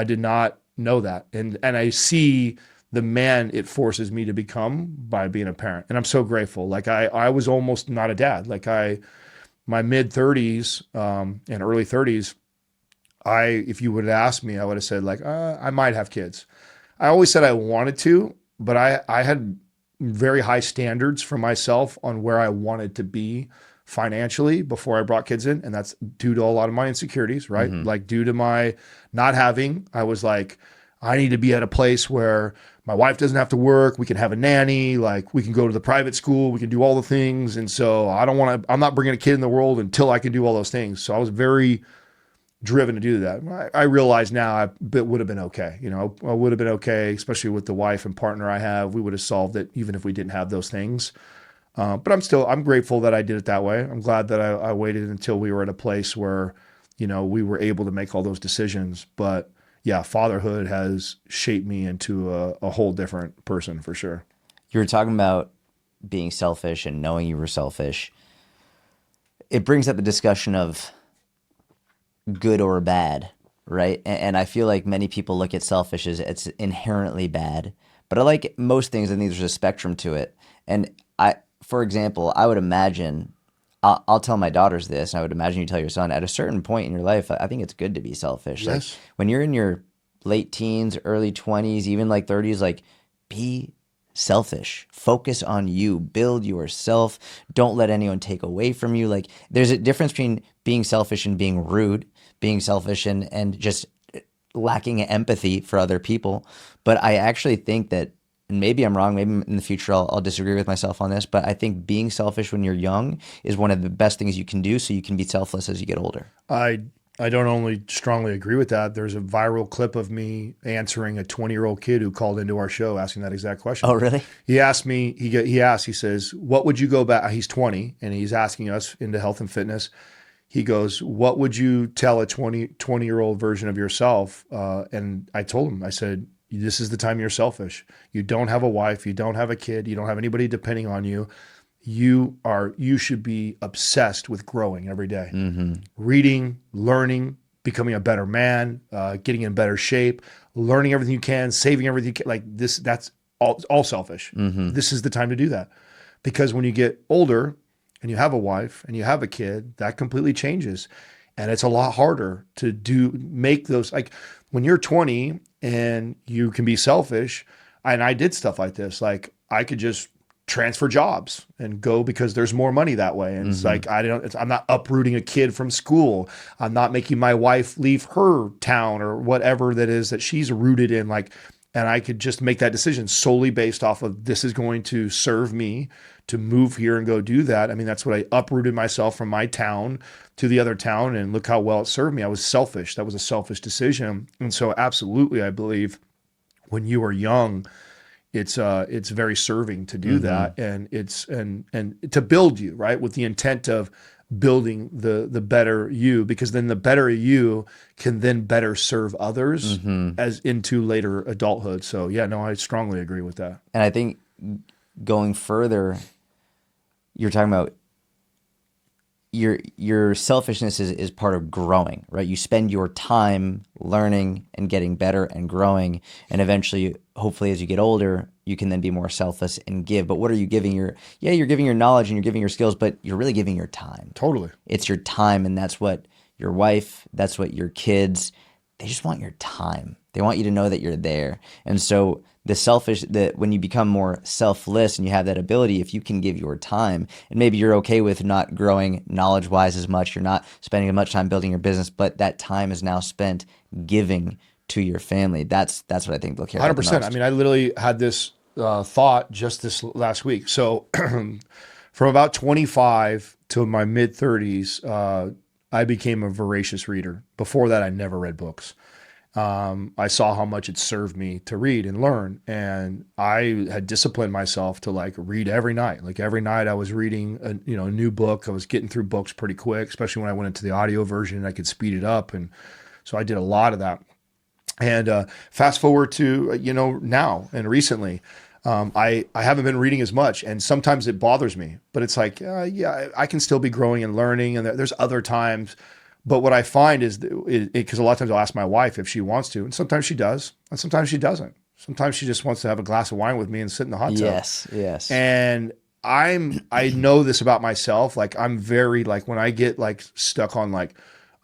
did not know that. And I see the man it forces me to become by being a parent. And I'm so grateful. Like I was almost not a dad. Like my mid 30s and early 30s, if you would have asked me, I would have said like, I might have kids. I always said I wanted to, but I had very high standards for myself on where I wanted to be financially before I brought kids in. And that's due to a lot of my insecurities, right? Mm-hmm. Like due to my not having, I was like, I need to be at a place where my wife doesn't have to work. We can have a nanny. Like we can go to the private school. We can do all the things. And so I'm not bringing a kid in the world until I can do all those things. So I was very driven to do that. I realize now it would have been okay. I would have been okay, especially with the wife and partner I have. We would have solved it even if we didn't have those things. But I'm grateful that I did it that way. I'm glad that I waited until we were at a place where, we were able to make all those decisions. But yeah, fatherhood has shaped me into a whole different person for sure. You were talking about being selfish and knowing you were selfish. It brings up the discussion of good or bad, right? And I feel like many people look at selfish as it's inherently bad. But I like most things, I think there's a spectrum to it. And for example, I would imagine, I'll tell my daughters this, and I would imagine you tell your son, at a certain point in your life, I think it's good to be selfish. Yes. Like when you're in your late teens, early 20s, even like 30s, like be selfish. Focus on you. Build yourself. Don't let anyone take away from you. Like there's a difference between being selfish and being rude, being selfish and just lacking empathy for other people. But I actually think that, and maybe I'm wrong, maybe in the future I'll disagree with myself on this, but I think being selfish when you're young is one of the best things you can do so you can be selfless as you get older. I don't only strongly agree with that. There's a viral clip of me answering a 20-year-old kid who called into our show asking that exact question. Oh, really? He asked me, he says, what would you go back? He's 20 and he's asking us into health and fitness. He goes, what would you tell a 20-year-old version of yourself? And I told him, I said, this is the time you're selfish. You don't have a wife. You don't have a kid. You don't have anybody depending on you. You should be obsessed with growing every day. Mm-hmm. Reading, learning, becoming a better man, getting in better shape, learning everything you can, saving everything you can. Like this, that's all selfish. This is the time to do that. Because when you get older and you have a wife and you have a kid, that completely changes. And it's a lot harder to make those, like when you're 20 and you can be selfish. And I did stuff like this. Like I could just transfer jobs and go because there's more money that way. And it's like, I'm not uprooting a kid from school. I'm not making my wife leave her town or whatever that is that she's rooted in. Like, and I could just make that decision solely based off of this is going to serve me to move here and go do that. I mean, that's what I uprooted myself from my town to the other town, and look how well it served me. I was selfish. That was a selfish decision. And so absolutely, I believe when you are young, it's very serving to do that. And it's, and to build you, right? With the intent of building the better you, because then the better you can then better serve others as into later adulthood. So yeah, no, I strongly agree with that. And I think going further, you're talking about your selfishness is part of growing, right? You spend your time learning and getting better and growing, and eventually, hopefully, as you get older, you can then be more selfless and give. But what are you giving you're giving your knowledge and you're giving your skills, but you're really giving your time. Totally. It's your time, and that's what your wife, that's what your kids, they just want your time. They want you to know that you're there. And so when you become more selfless and you have that ability, if you can give your time, and maybe you're okay with not growing knowledge-wise as much, you're not spending as much time building your business, but that time is now spent giving to your family. That's what I think they'll care about 100%. I mean, I literally had this thought just this last week. So from about 25 to my mid 30s, I became a voracious reader. Before that, I never read books. I saw how much it served me to read and learn. And I had disciplined myself to like read every night. Like every night I was reading a new book. I was getting through books pretty quick, especially when I went into the audio version and I could speed it up. And so I did a lot of that. And fast forward to, now and recently, I haven't been reading as much, and sometimes it bothers me, but it's like, I can still be growing and learning. And there's other times. But what I find is because a lot of times I'll ask my wife if she wants to, and sometimes she does, and sometimes she doesn't. Sometimes she just wants to have a glass of wine with me and sit in the hot tub. Yes. And I know this about myself. Like I'm very like when I get like stuck on like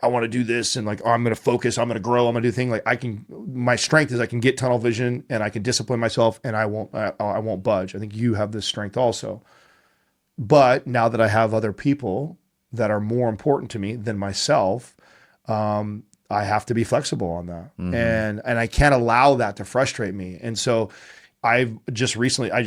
I want to do this and like I'm going to focus, I'm going to grow, I'm going to do things like my strength is I can get tunnel vision and I can discipline myself and I won't budge. I think you have this strength also. But now that I have other people that are more important to me than myself, I have to be flexible on that. And I can't allow that to frustrate me. And so I just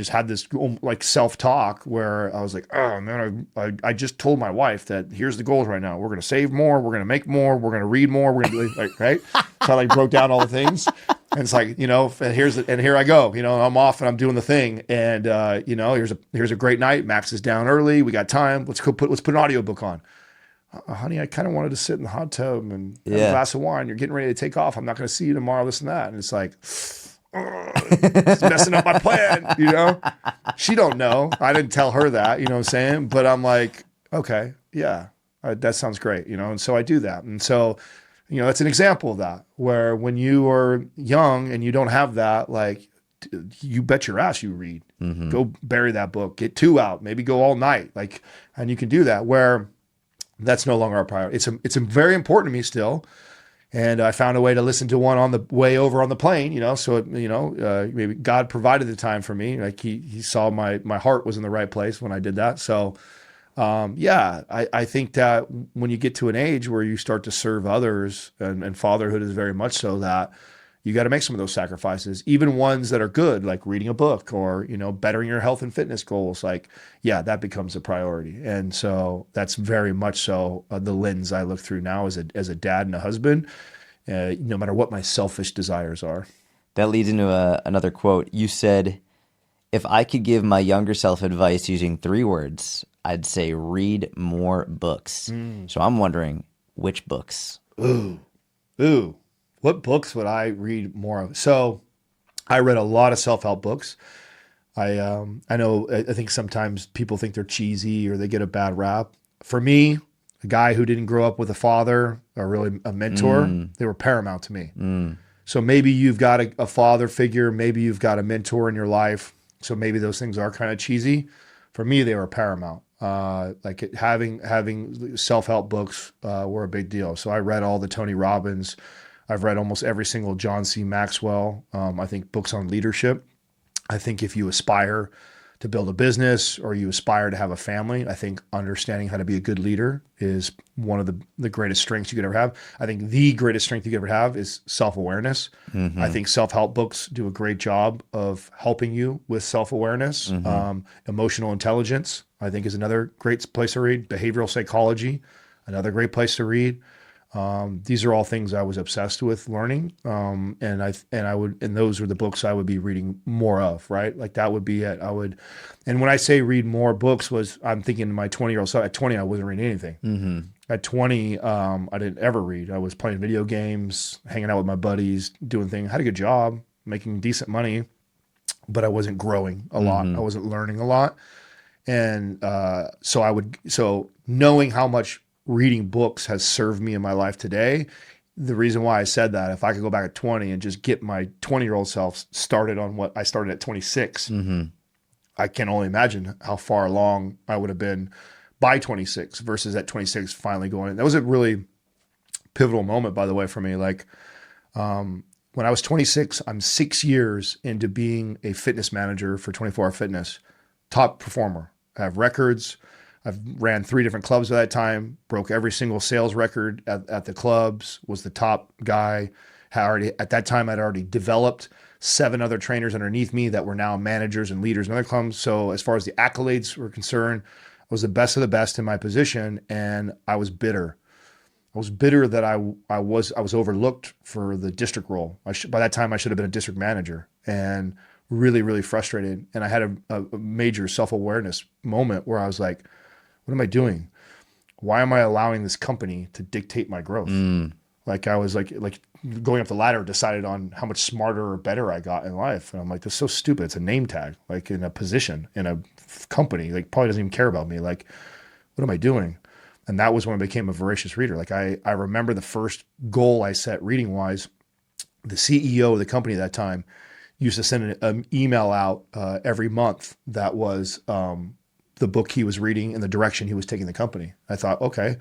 had this like self-talk where I was like, oh man, I just told my wife that here's the goals right now. We're going to save more. We're going to make more. We're going to read more. We're going to do like, right. So I like broke down all the things. And it's like, and here I go, I'm off and I'm doing the thing. And, here's a great night. Max is down early. We got time. Let's put an audiobook on. Honey, I kind of wanted to sit in the hot tub and have a glass of wine. You're getting ready to take off. I'm not going to see you tomorrow, this and that. And it's like, it's messing up my plan, She don't know. I didn't tell her that, you know what I'm saying? But I'm like, okay, yeah, that sounds great, And so I do that. And so, that's an example of that, where when you are young and you don't have that, like, you bet your ass you read. Go bury that book, get 2 out, maybe go all night, like, and you can do that, where that's no longer our priority. It's very important to me still. And I found a way to listen to one on the way over on the plane, so, maybe God provided the time for me. Like he saw my heart was in the right place when I did that. So, I think that when you get to an age where you start to serve others, and fatherhood is very much so, that you got to make some of those sacrifices, even ones that are good, like reading a book or, bettering your health and fitness goals. Like, that becomes a priority. And so that's very much so the lens I look through now as a dad and a husband, no matter what my selfish desires are. That leads into another quote. You said, if I could give my younger self advice using 3 words, I'd say read more books. So I'm wondering, which books? Ooh. What books would I read more of? So I read a lot of self-help books. I think sometimes people think they're cheesy or they get a bad rap. For me, a guy who didn't grow up with a father or really a mentor, they were paramount to me. So maybe you've got a father figure, maybe you've got a mentor in your life. So maybe those things are kind of cheesy. For me, they were paramount. Having self-help books were a big deal. So I read all the Tony Robbins. I've read almost every single John C. Maxwell. I think books on leadership. I think if you aspire to build a business or you aspire to have a family, I think understanding how to be a good leader is one of the greatest strengths you could ever have. I think the greatest strength you could ever have is self-awareness. I think self-help books do a great job of helping you with self-awareness. Emotional intelligence, I think, is another great place to read. Behavioral psychology, another great place to read. These are all things I was obsessed with learning. And those were the books I would be reading more of, right? Like that would be it. And when I say read more books I'm thinking to my 20-year-old self. At 20, I wasn't reading anything. At 20, I didn't ever read. I was playing video games, hanging out with my buddies, doing things. I had a good job, making decent money, but I wasn't growing a lot. I wasn't learning a lot. And, so knowing how much reading books has served me in my life today. The reason why I said that, if I could go back at 20 and just get my 20-year-old self started on what I started at 26, I can only imagine how far along I would have been by 26 versus at 26 finally going. That was a really pivotal moment, by the way, for me. Like when I was 26, I'm 6 years into being a fitness manager for 24 Hour Fitness, top performer. I have records. I've ran 3 different clubs at that time, broke every single sales record at the clubs, was the top guy. At that time, I'd already developed 7 other trainers underneath me that were now managers and leaders in other clubs. So as far as the accolades were concerned, I was the best of the best in my position, and I was bitter. I was bitter that I was overlooked for the district role. By that time, I should have been a district manager, and really, really frustrated. And I had a major self-awareness moment where I was like, what am I doing? Why am I allowing this company to dictate my growth? Like I was like going up the ladder, decided on how much smarter or better I got in life. And I'm like, this is so stupid. It's a name tag, like in a position, in a company, like probably doesn't even care about me. Like, what am I doing? And that was when I became a voracious reader. Like I remember the first goal I set reading wise, the CEO of the company at that time used to send an email out every month that was, the book he was reading and the direction he was taking the company. I thought, okay,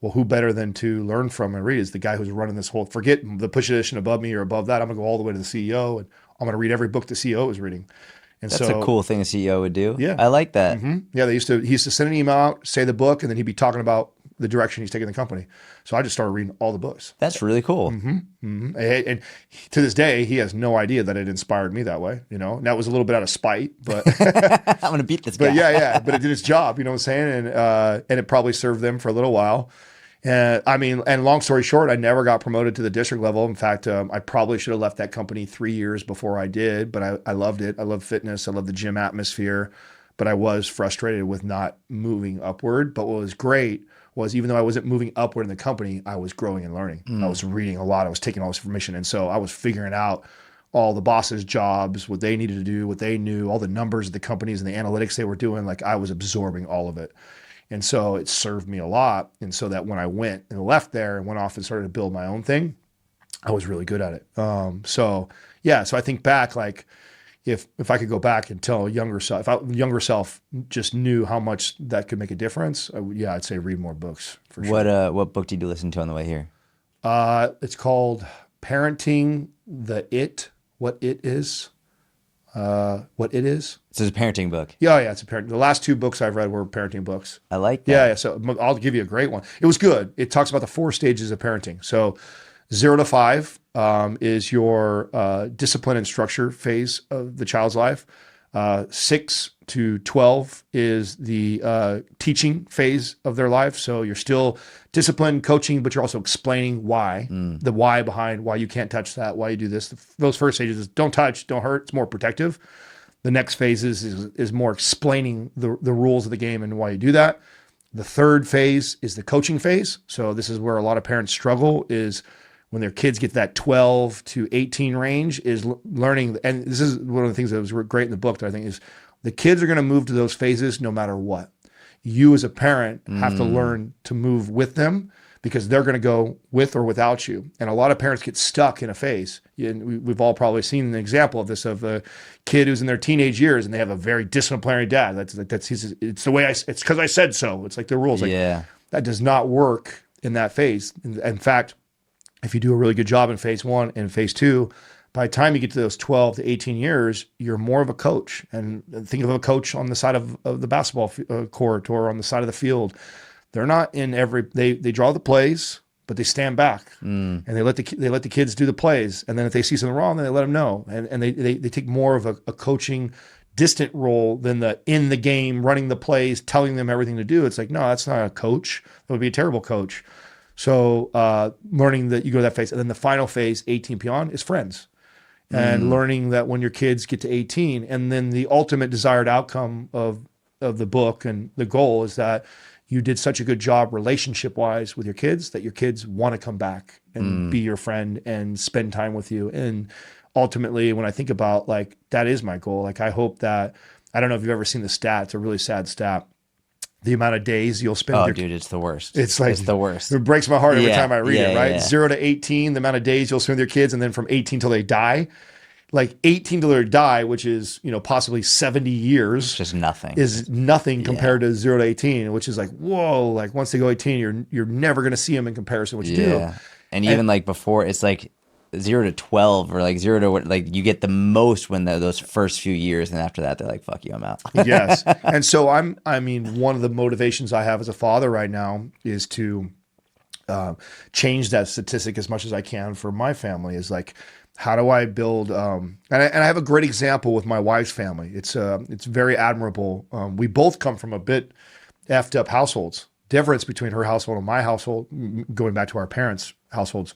well, who better than to learn from and read is the guy who's running this whole, forget the position above me or above that. I'm gonna go all the way to the CEO and I'm gonna read every book the CEO is reading. And That's a cool thing a CEO would do. Yeah. I like that. Yeah. He used to send an email out, say the book, and then he'd be talking about the direction he's taking the company. So I just started reading all the books. That's really cool. And to this day, he has no idea that it inspired me that way. You know, and that was a little bit out of spite, but I'm going to beat this guy. But yeah. But it did its job, you know what I'm saying? And it probably served them for a little while. And long story short, I never got promoted to the district level. In fact, I probably should have left that company 3 years before I did, but I loved it. I love fitness. I love the gym atmosphere, but I was frustrated with not moving upward. But what was great was, even though I wasn't moving upward in the company, I was growing and learning. I was reading a lot. I was taking all this information. And so I was figuring out all the bosses' jobs, what they needed to do, what they knew, all the numbers of the companies and the analytics they were doing. Like I was absorbing all of it. And so it served me a lot. And so that when I went and left there and went off and started to build my own thing, I was really good at it. So I think back, like, if I could go back and tell younger self, if younger self just knew how much that could make a difference, I'd say read more books for sure. What book did you listen to on the way here? It's called Parenting What It Is. What It Is. It's a parenting book. Yeah, it's a parenting. The last 2 books I've read were parenting books. I like that. Yeah. So I'll give you a great one. It was good. It talks about the 4 stages of parenting. So 0 to 5 is your discipline and structure phase of the child's life. 6 to 12 is the teaching phase of their life. So you're still discipline, coaching, but you're also explaining why, the why behind why you can't touch that, why you do this. Those first stages is don't touch, don't hurt. It's more protective. The next phase is more explaining the rules of the game and why you do that. The third phase is the coaching phase. So this is where a lot of parents struggle, is when their kids get to that 12 to 18 range, is learning. And this is one of the things that was great in the book that I think is the kids are going to move to those phases no matter what. You as a parent have to learn to move with them, because they're going to go with or without you. And a lot of parents get stuck in a phase. And we've all probably seen an example of this, of a kid who's in their teenage years and they have a very disciplinary dad. It's the way it's because I said so. It's like the rules. Like, Yeah. that does not work in that phase. In fact, if you do a really good job in phase 1 and phase 2, by the time you get to those 12 to 18 years, you're more of a coach. And think of a coach on the side of the basketball court or on the side of the field. They're not in they draw the plays, but they stand back and they let the kids do the plays. And then if they see something wrong, then they let them know. And they take more of a coaching distant role than the in the game, running the plays, telling them everything to do. It's like, no, that's not a coach. That would be a terrible coach. So learning that you go to that phase. And then the final phase, 18 beyond, is friends. And learning that when your kids get to 18, and then the ultimate desired outcome of the book and the goal is that you did such a good job relationship-wise with your kids that your kids want to come back and be your friend and spend time with you. And ultimately, when I think about, like, that is my goal. Like, I hope that, I don't know if you've ever seen the stat, it's a really sad stat. The amount of days you'll spend with your dude, it's the worst. It's like, it's the worst. It breaks my heart every time I read it, right? Yeah. 0 to 18, the amount of days you'll spend with your kids, and then from 18 till they die. Like 18 till they die, which is, possibly 70 years. It's just nothing. Is nothing compared to 0 to 18, which is like, whoa, like once they go 18, you're never going to see them in comparison to what you do. And even like before, it's like 0 to 12 or like 0 to like you get the most when those first few years, and after that they're like, fuck you, I'm out. Yes. And so one of the motivations I have as a father right now is to change that statistic as much as I can for my family. Is like, how do I build? And I have a great example with my wife's family. It's very admirable. We both come from a bit effed up households. Difference between her household and my household, going back to our parents' households.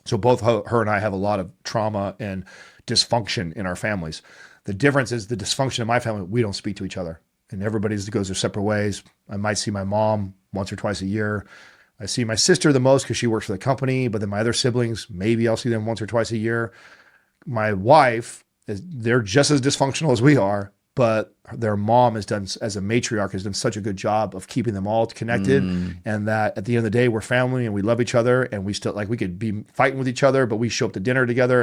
So both her and I have a lot of trauma and dysfunction in our families. The difference is the dysfunction in my family, we don't speak to each other. And everybody goes their separate ways. I might see my mom once or twice a year. I see my sister the most because she works for the company, but then my other siblings, maybe I'll see them once or twice a year. My wife, they're just as dysfunctional as we are, but their mom has done, as a matriarch, has done such a good job of keeping them all connected. And that at the end of the day, we're family and we love each other, and we still, like, we could be fighting with each other, but we show up to dinner together,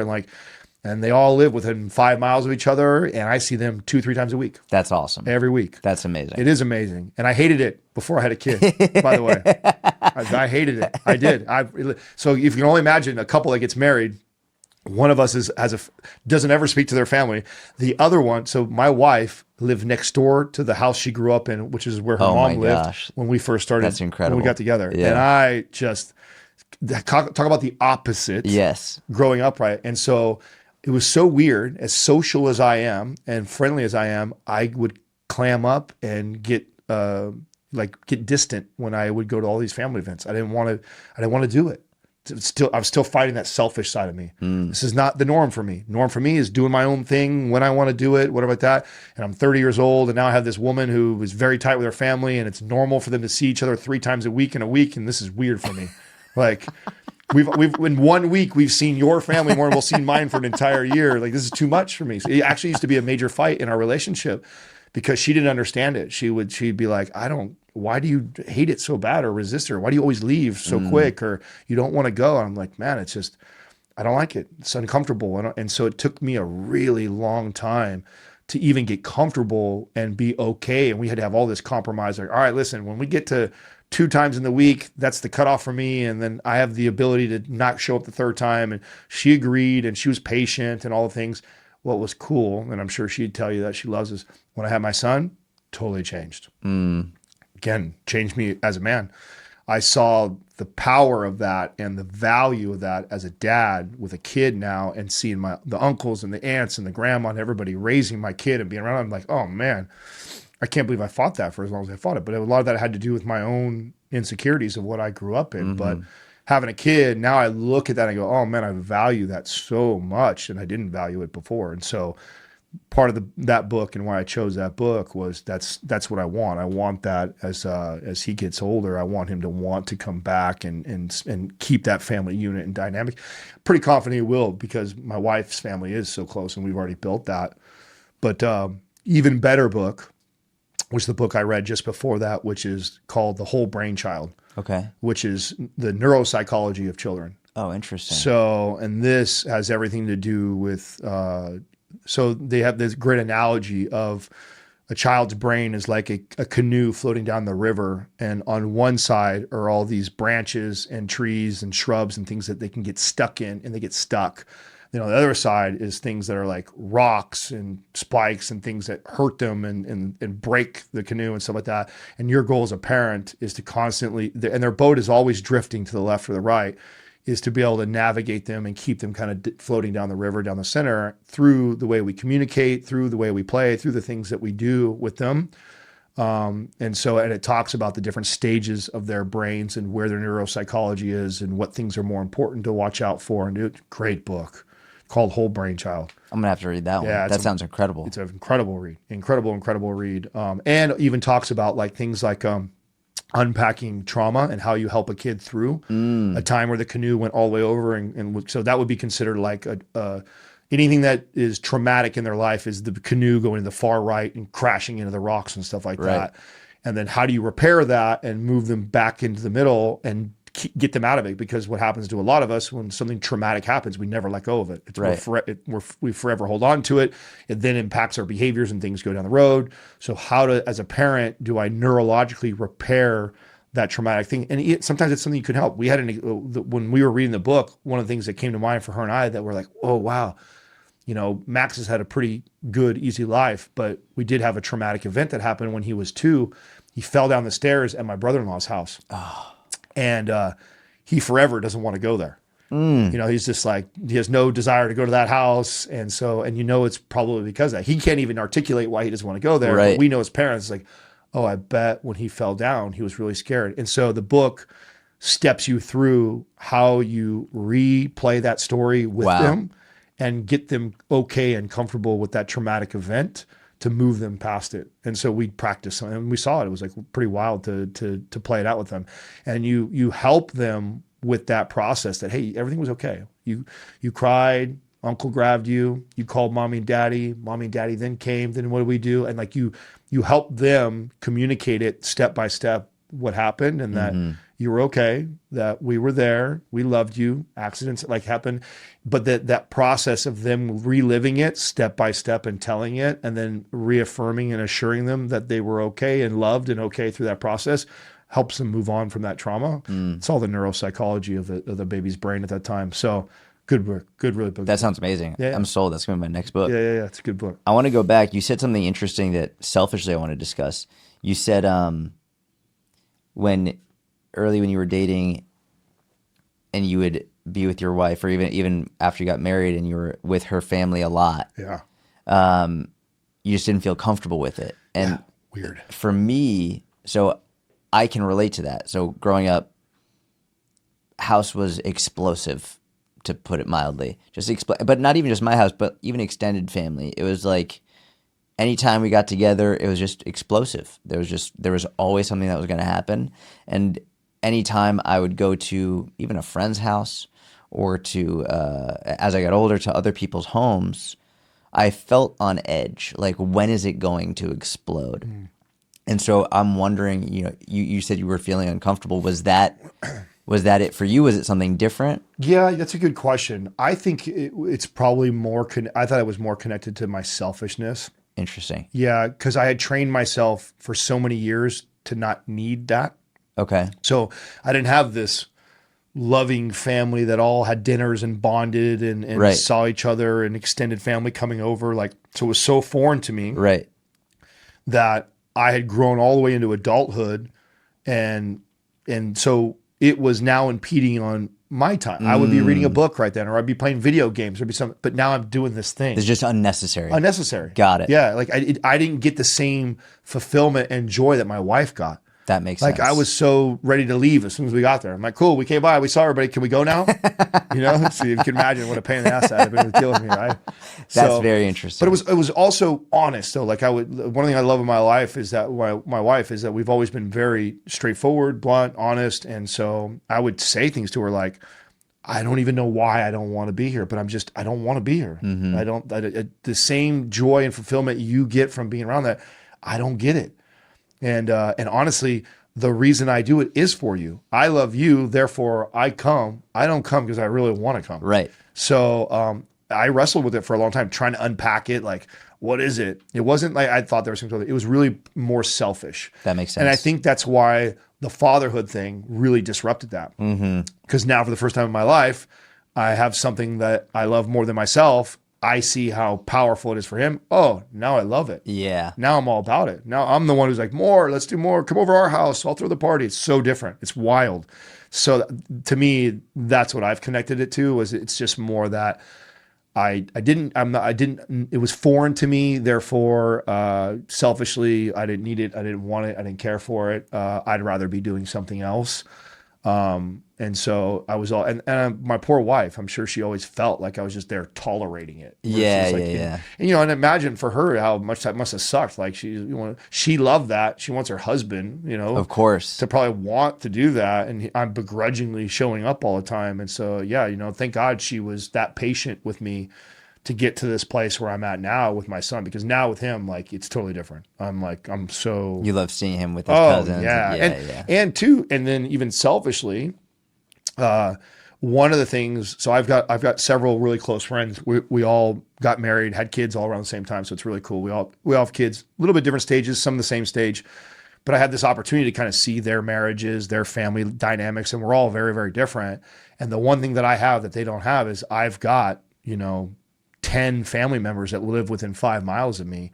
and they all live within 5 miles of each other. And I see them 2-3 times a week. That's awesome. Every week. That's amazing. It is amazing. And I hated it before I had a kid, by the way. I hated it. I did. So if you can only imagine a couple that gets married, one of us doesn't ever speak to their family. The other one, so my wife lived next door to the house she grew up in, which is where her mom lived when we first started. That's incredible. When we got together. Yeah. And I just talk about the opposite. Yes. Growing up, right? And so it was so weird. As social as I am and friendly as I am, I would clam up and get distant when I would go to all these family events. I didn't want to do it. I'm still fighting that selfish side of me. This is not the norm for me. Norm for me is doing my own thing when I want to do it, whatever like that. And I'm 30 years old, and now I have this woman who is very tight with her family, and it's normal for them to see each other 3 times a week in a week, and this is weird for me. Like, we've in 1 week we've seen your family more than we'll see mine for an entire year. Like, this is too much for me. So it actually used to be a major fight in our relationship because she didn't understand it. She'd be like, why do you hate it so bad or resist her? Why do you always leave so quick, or you don't want to go? And I'm like, man, it's just, I don't like it. It's uncomfortable. And so it took me a really long time to even get comfortable and be okay. And we had to have all this compromise. Like, all right, listen, when we get to 2 times in the week, that's the cutoff for me. And then I have the ability to not show up the 3rd time. And she agreed, and she was patient and all the things. What was cool, and I'm sure she'd tell you that she loves this, when I had my son, totally changed. Again, changed me as a man. I saw the power of that and the value of that as a dad with a kid now, and seeing the uncles and the aunts and the grandma and everybody raising my kid and being around. I'm like, oh man, I can't believe I fought that for as long as I fought it. But a lot of that had to do with my own insecurities of what I grew up in. But having a kid, now I look at that and I go, oh man, I value that so much, and I didn't value it before. And so part of that book, and why I chose that book, was that's what I want. I want that as he gets older, I want him to want to come back and keep that family unit and dynamic. Pretty confident he will, because my wife's family is so close and we've already built that. But even better book was the book I read just before that, which is called The Whole Brain Child. Okay. which is the neuropsychology of children. Oh, interesting. So, and this has everything to do with, so they have this great analogy of a child's brain is like a canoe floating down the river. And on one side are all these branches and trees and shrubs and things that they can get stuck in, and they get stuck. Then on the other side is things that are like rocks and spikes and things that hurt them and break the canoe and stuff like that. And your goal as a parent is to constantly, and their boat is always drifting to the left or the right, is to be able to navigate them and keep them kind of floating down the river, down the center, through the way we communicate, through the way we play, through the things that we do with them. And it talks about the different stages of their brains and where their neuropsychology is and what things are more important to watch out for. And it's a great book called Whole Brain Child. I'm gonna have to read that one. That sounds incredible. It's an incredible read, incredible read. And even talks about like things like, unpacking trauma and how you help a kid through a time where the canoe went all the way over. And so that would be considered like anything that is traumatic in their life is the canoe going to the far right and crashing into the rocks and stuff like that. And then how do you repair that and move them back into the middle and get them out of it? Because what happens to a lot of us when something traumatic happens, we never let go of it. We forever hold on to it. It then impacts our behaviors and things go down the road. So as a parent, do I neurologically repair that traumatic thing? And sometimes it's something you could help. We had when we were reading the book, one of the things that came to mind for her and I that were like, oh, wow, Max has had a pretty good, easy life, but we did have a traumatic event that happened when he was 2. He fell down the stairs at my brother-in-law's house. Oh. And he forever doesn't want to go there. He's just like, he has no desire to go to that house. And it's probably because of that. He can't even articulate why he doesn't want to go there. Right. But we know as parents, like, oh, I bet when he fell down, he was really scared. And so the book steps you through how you replay that story with them and get them okay and comfortable with that traumatic event to move them past it. And so we practiced and we saw it. It was like pretty wild to play it out with them. And you help them with that process that, hey, everything was okay. You cried, uncle grabbed you, you called mommy and daddy then came, then what do we do? And like you help them communicate it step by step what happened and that you were okay, that we were there, we loved you, accidents like happened, but that process of them reliving it step by step and telling it and then reaffirming and assuring them that they were okay and loved and okay through that process helps them move on from that trauma. It's all the neuropsychology of the baby's brain at that time. So good work, really book. That sounds amazing. Yeah. I'm sold. That's going to be my next book. Yeah. It's a good book. I want to go back. You said something interesting that selfishly I want to discuss. You said when you were dating and you would be with your wife or even after you got married and you were with her family a lot. Yeah. You just didn't feel comfortable with it. And weird. For me, so I can relate to that. So growing up, house was explosive, to put it mildly. But not even just my house, but even extended family. It was like anytime we got together, it was just explosive. There was always something that was going to happen. And anytime I would go to even a friend's house or to, as I got older, to other people's homes, I felt on edge. Like, when is it going to explode? And so I'm wondering, you said you were feeling uncomfortable. Was that it for you? Was it something different? Yeah, that's a good question. I think it's probably more, I thought it was more connected to my selfishness. Interesting. Yeah, because I had trained myself for so many years to not need that. Okay. So I didn't have this loving family that all had dinners and bonded and right. saw each other and extended family coming over. So it was so foreign to me. Right. That I had grown all the way into adulthood. And so it was now impeding on my time. I would be reading a book right then, or I'd be playing video games, or be something. But now I'm doing this thing. It's just unnecessary. Got it. Yeah, like I didn't get the same fulfillment and joy that my wife got. That makes sense. Like I was so ready to leave as soon as we got there. I'm like, cool, we came by, we saw everybody. Can we go now? So you can imagine what a pain in the ass that had been dealing with me, right? That's very interesting. But it was also honest. So like one thing I love in my life is that my wife is that we've always been very straightforward, blunt, honest. And so I would say things to her like, I don't even know why I don't want to be here, but I don't want to be here. The same joy and fulfillment you get from being around that, I don't get it. And honestly, the reason I do it is for you. I love you, therefore I come. I don't come because I really want to come. Right. So I wrestled with it for a long time, trying to unpack it. Like, what is it? It wasn't like I thought there was something. It was really more selfish. That makes sense. And I think that's why the fatherhood thing really disrupted that. Because now, for the first time in my life, I have something that I love more than myself. I see how powerful it is for him. Oh, now I love it. Yeah. Now I'm all about it. Now I'm the one who's like, more, let's do more. Come over to our house. I'll throw the party. It's so different. It's wild. So to me, that's what I've connected it to. Was it's just more that it was foreign to me. Therefore, selfishly, I didn't need it. I didn't want it. I didn't care for it. I'd rather be doing something else. And so I was and my poor wife, I'm sure she always felt like I was just there tolerating it. Yeah, like, yeah. And imagine for her how much that must have sucked. Like she loved that. She wants her husband, Of course. to probably want to do that. And I'm begrudgingly showing up all the time. And so, thank God she was that patient with me to get to this place where I'm at now with my son, because now with him, like, it's totally different. I'm so. You love seeing him with his cousins. Yeah. And then even selfishly, one of the things, so I've got several really close friends. We all got married, had kids all around the same time. So it's really cool. We all have kids, a little bit different stages, some of the same stage, but I had this opportunity to kind of see their marriages, their family dynamics, and we're all very, very different. And the one thing that I have that they don't have is I've got, 10 family members that live within 5 miles of me.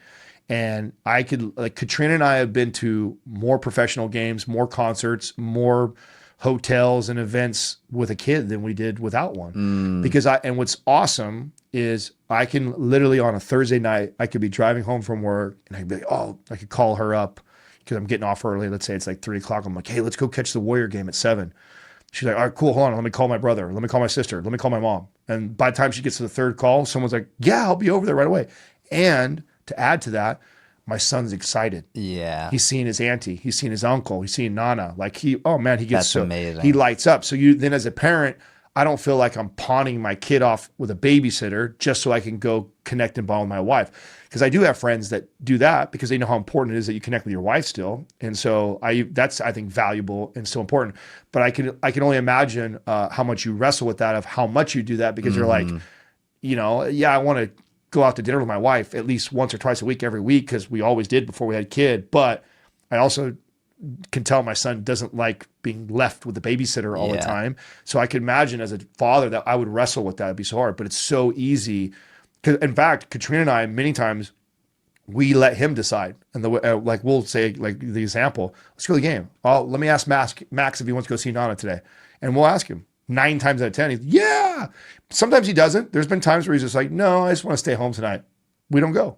And Katrina and I have been to more professional games, more concerts, more hotels and events with a kid than we did without one. And what's awesome is I can literally on a Thursday night, I could be driving home from work and I could be like, I could call her up because I'm getting off early. Let's say it's like 3:00. I'm like, hey, let's go catch the Warrior game at 7. She's like, all right, cool. Hold on. Let me call my brother. Let me call my sister. Let me call my mom. And by the time she gets to the third call, someone's like, yeah, I'll be over there right away. And to add to that, my son's excited. Yeah. He's seeing his auntie. He's seeing his uncle. He's seeing Nana. Like he gets That's amazing. He lights up. So then as a parent, I don't feel like I'm pawning my kid off with a babysitter just so I can go connect and bond with my wife. Because I do have friends that do that because they know how important it is that you connect with your wife still. And so that's, I think, valuable and so important. But I can only imagine how much you wrestle with that, of how much you do that, because you're like, I want to go out to dinner with my wife at least once or twice a week, every week, because we always did before we had a kid. But I also can tell my son doesn't like being left with the babysitter all the time. So I could imagine as a father that I would wrestle with that. It'd be so hard, but it's so easy. In fact, Katrina and I, many times, we let him decide. And we'll say, like the example, let's go to the game. Let me ask Max if he wants to go see Nana today. And we'll ask him 9 times out of 10. He's, yeah. Sometimes he doesn't. There's been times where he's just like, no, I just want to stay home tonight. We don't go.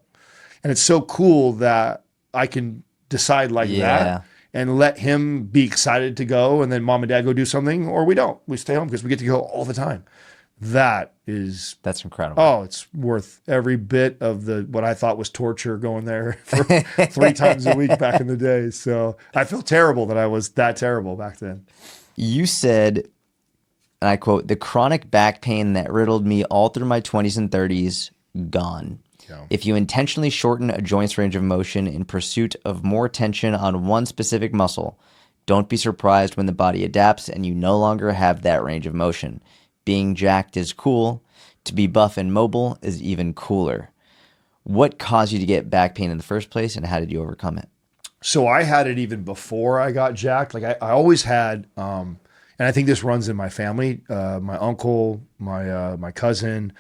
And it's so cool that I can decide like that and let him be excited to go. And then mom and dad go do something, or we don't. We stay home because we get to go all the time. That's incredible. Oh, it's worth every bit of what I thought was torture going there for 3 times a week back in the day. So I feel terrible that I was that terrible back then. You said, and I quote, "The chronic back pain that riddled me all through my 20s and 30s, gone. Yeah. If you intentionally shorten a joint's range of motion in pursuit of more tension on one specific muscle, don't be surprised when the body adapts and you no longer have that range of motion. Being jacked is cool. To be buff and mobile is even cooler." What caused you to get back pain in the first place, and how did you overcome it? So I had it even before I got jacked. Like I always had, and I think this runs in my family. My uncle, my cousin,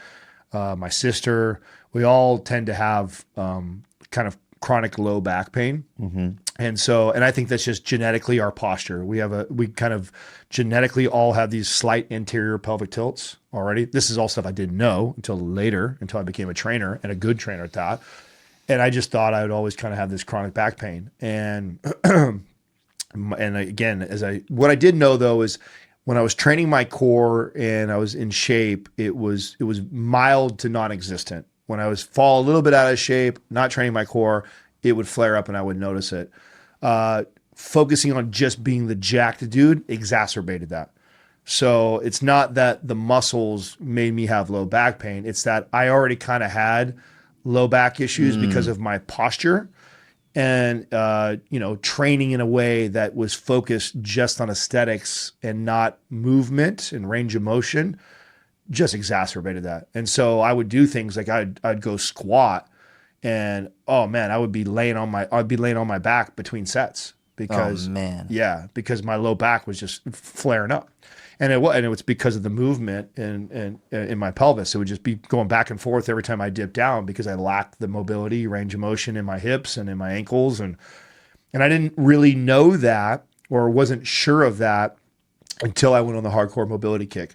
my sister, we all tend to have kind of chronic low back pain. Mm-hmm. And I think that's just genetically our posture. We kind of genetically all have these slight anterior pelvic tilts already. This is all stuff I didn't know until later, until I became a trainer, and a good trainer at that. And I just thought I would always kind of have this chronic back pain. And again, what I did know though is when I was training my core and I was in shape, it was mild to non-existent. When I was fall a little bit out of shape, not training my core, it would flare up and I would notice it. Focusing on just being the jacked dude exacerbated that. So it's not that the muscles made me have low back pain. It's that I already kind of had low back issues because of my posture. and training in a way that was focused just on aesthetics and not movement and range of motion just exacerbated that. And so I would do things like I'd go squat, and oh man, I'd be laying on my back between sets because because my low back was just flaring up. And it was because of the movement in my pelvis. It would just be going back and forth every time I dipped down because I lacked the mobility, range of motion in my hips and in my ankles. And I didn't really know that, or wasn't sure of that, until I went on the hardcore mobility kick.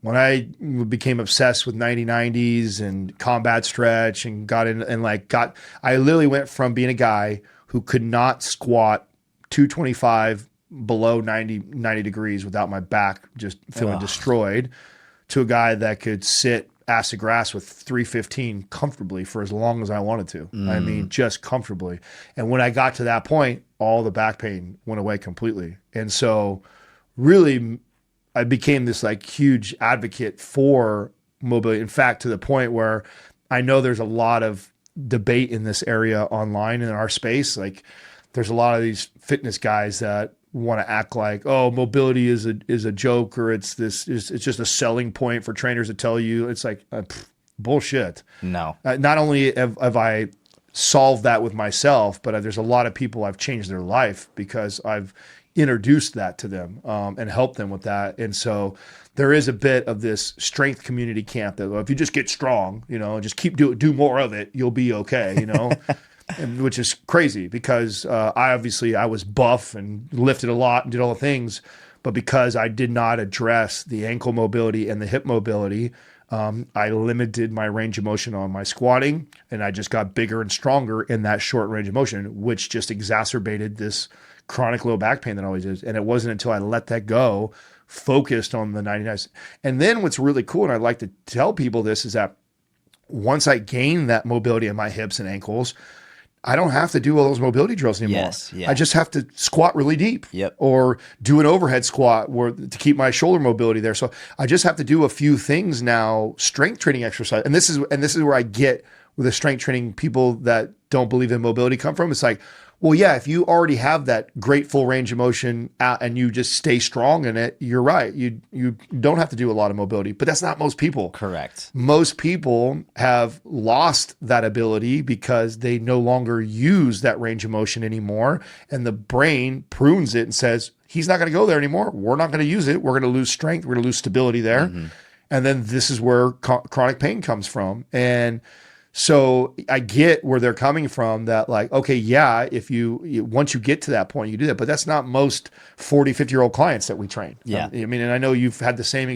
When I became obsessed with 90-90s and combat stretch and got in and I literally went from being a guy who could not squat 225 below 90 degrees without my back just feeling destroyed, to a guy that could sit ass to grass with 315 comfortably for as long as I wanted to. I mean, just comfortably. And when I got to that point, all the back pain went away completely. And so really I became this huge advocate for mobility. In fact, to the point where I know there's a lot of debate in this area online in our space. There's a lot of these fitness guys that want to act like, oh, mobility is a joke, or it's just a selling point for trainers to tell you. It's bullshit. No. Not only have I solved that with myself, but there's a lot of people I've changed their life because I've introduced that to them and helped them with that. And so there is a bit of this strength community camp that, well, if you just get strong, just do more of it, you'll be okay, And which is crazy because I was buff and lifted a lot and did all the things, but because I did not address the ankle mobility and the hip mobility, I limited my range of motion on my squatting, and I just got bigger and stronger in that short range of motion, which just exacerbated this chronic low back pain that always is. And it wasn't until I let that go, focused on the 99s. And then what's really cool, and I'd like to tell people this, is that once I gained that mobility in my hips and ankles, I don't have to do all those mobility drills anymore. Yes, yeah. I just have to squat really deep, or do an overhead squat to keep my shoulder mobility there. So I just have to do a few things now, strength training exercise. And this is where I get with the strength training people that don't believe in mobility come from. It's well, yeah, if you already have that great full range of motion and you just stay strong in it, you're right. You don't have to do a lot of mobility, but that's not most people. Correct. Most people have lost that ability because they no longer use that range of motion anymore. And the brain prunes it and says, he's not going to go there anymore. We're not going to use it. We're going to lose strength. We're going to lose stability there. Mm-hmm. And then this is where chronic pain comes from. And so I get where they're coming from, that okay, yeah, if once you get to that point, you do that, but that's not most 40, 50-year-old clients that we train. Yeah. I mean, and I know you've had the same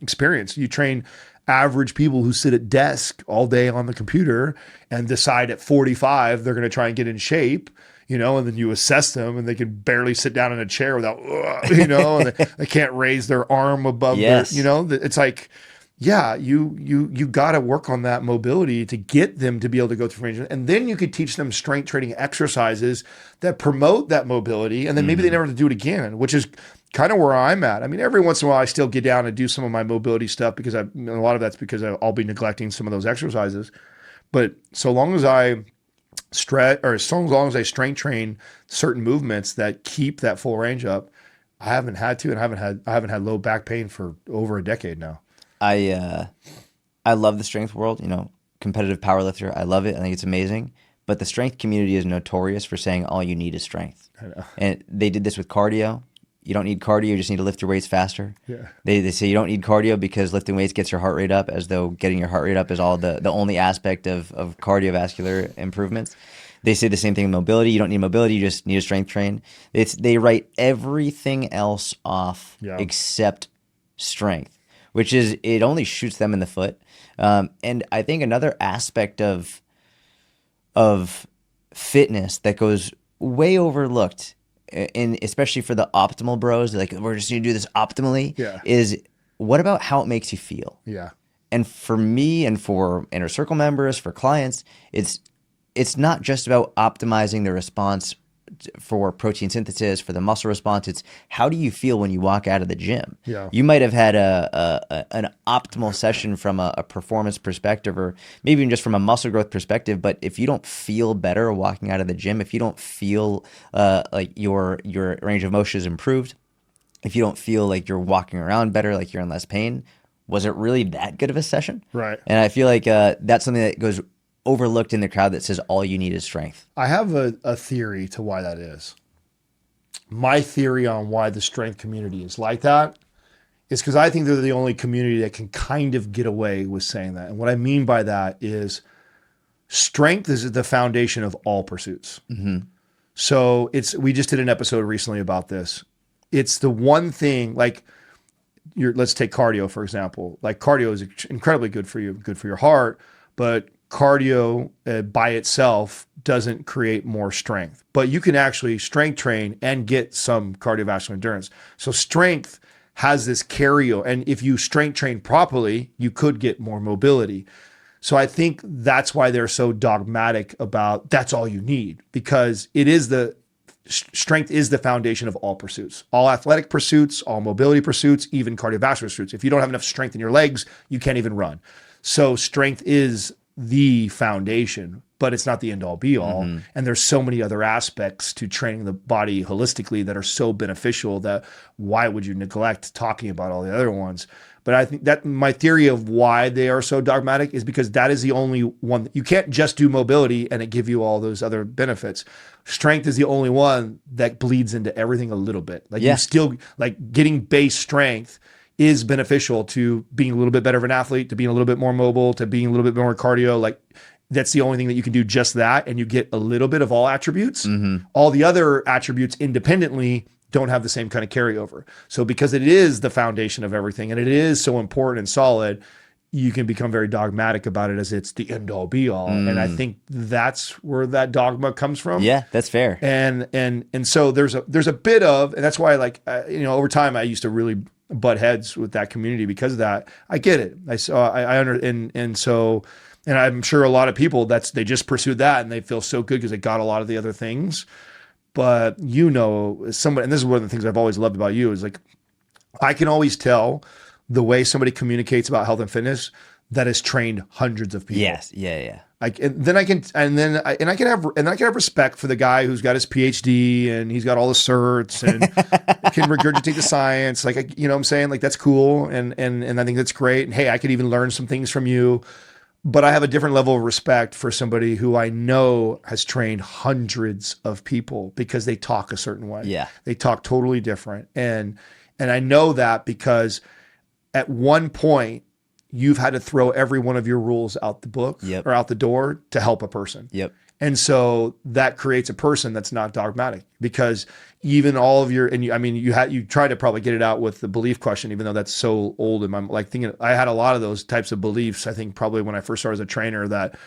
experience. You train average people who sit at desk all day on the computer and decide at 45, they're going to try and get in shape, and then you assess them and they can barely sit down in a chair without, and they can't raise their arm above their, it's yeah, you got to work on that mobility to get them to be able to go through range. And then you could teach them strength training exercises that promote that mobility. And then maybe they never have to do it again, which is kind of where I'm at. I mean, every once in a while I still get down and do some of my mobility stuff because a lot of that's because I'll be neglecting some of those exercises. But so long as I strength train certain movements that keep that full range up, I haven't had to, and I haven't had low back pain for over a decade now. I love the strength world, competitive powerlifter. I love it. I think it's amazing. But the strength community is notorious for saying all you need is strength. I know. And they did this with cardio. You don't need cardio, you just need to lift your weights faster. Yeah. They say you don't need cardio because lifting weights gets your heart rate up, as though getting your heart rate up is all the only aspect of cardiovascular improvements. They say the same thing in mobility. You don't need mobility, you just need to strength train. They write everything else off except strength, which is, it only shoots them in the foot. And I think another aspect of fitness that goes way overlooked, and especially for the optimal bros, we're just going to do this optimally, is what about how it makes you feel? Yeah. And for me and for inner circle members, for clients, it's not just about optimizing the response for protein synthesis, for the muscle response. It's how do you feel when you walk out of the gym? Yeah. You might have had an optimal session from a performance perspective, or maybe even just from a muscle growth perspective. But if you don't feel better walking out of the gym, if you don't feel like your range of motion is improved, if you don't feel like you're walking around better, like you're in less pain, was it really that good of a session? Right. And I feel like that's something that goes overlooked in the crowd that says all you need is strength. I have a theory to why that is. My theory on why the strength community is like that is because I think they're the only community that can kind of get away with saying that. And what I mean by that is strength is the foundation of all pursuits. So we just did an episode recently about this. It's the one thing, like let's take cardio, for example. Like cardio is incredibly good for you, good for your heart, but cardio by itself doesn't create more strength. But you can actually strength train and get some cardiovascular endurance. So strength has this carryover. And if you strength train properly, you could get more mobility. So I think that's why they're so dogmatic about that's all you need, because strength is the foundation of all pursuits, all athletic pursuits, all mobility pursuits, even cardiovascular pursuits. If you don't have enough strength in your legs, you can't even run. So strength is the foundation, but it's not the end all be all. And there's so many other aspects to training the body holistically that are so beneficial that why would you neglect talking about all the other ones? But I think that my theory of why they are so dogmatic is because that is the only one. You can't just do mobility and it give you all those other benefits. Strength is the only one that bleeds into everything a little bit. Like you still, like getting base strength is beneficial to being a little bit better of an athlete, to being a little bit more mobile, to being a little bit more cardio. Like that's the only thing that you can do, just that. And you get a little bit of all attributes. All the other attributes independently don't have the same kind of carryover. So because it is the foundation of everything and it is so important and solid, you can become very dogmatic about it as it's the end all be all. And I think that's where that dogma comes from. Yeah, that's fair. And so there's a bit of, and that's why over time I used to really butt heads with that community because of that. I get it. And I'm sure a lot of people they just pursued that and they feel so good because they got a lot of the other things. But somebody, and this is one of the things I've always loved about you, is like I can always tell the way somebody communicates about health and fitness that has trained hundreds of people. Yes, yeah. I can have respect for the guy who's got his PhD and he's got all the certs and can regurgitate the science. Like, you know what I'm saying? Like that's cool. And I think that's great. And hey, I could even learn some things from you. But I have a different level of respect for somebody who I know has trained hundreds of people because they talk a certain way. Yeah. They talk totally different. And I know that because at one point you've had to throw every one of your rules out the book or out the door to help a person. Yep. And so that creates a person that's not dogmatic because even all of you try to probably get it out with the belief question, even though that's so old. And I'm like thinking, I had a lot of those types of beliefs. I think probably when I first started as a trainer that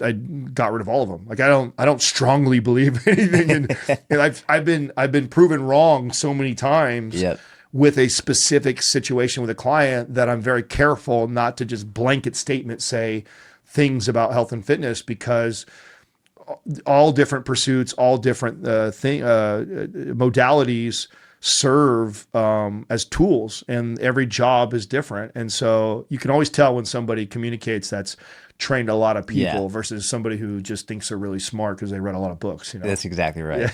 I got rid of all of them. Like I don't strongly believe anything. And I've been proven wrong so many times with a specific situation with a client that I'm very careful not to just blanket statement say things about health and fitness because all different pursuits, all different modalities serve as tools, and every job is different. And so you can always tell when somebody communicates that's trained a lot of people versus somebody who just thinks they're really smart because they read a lot of books. That's exactly right.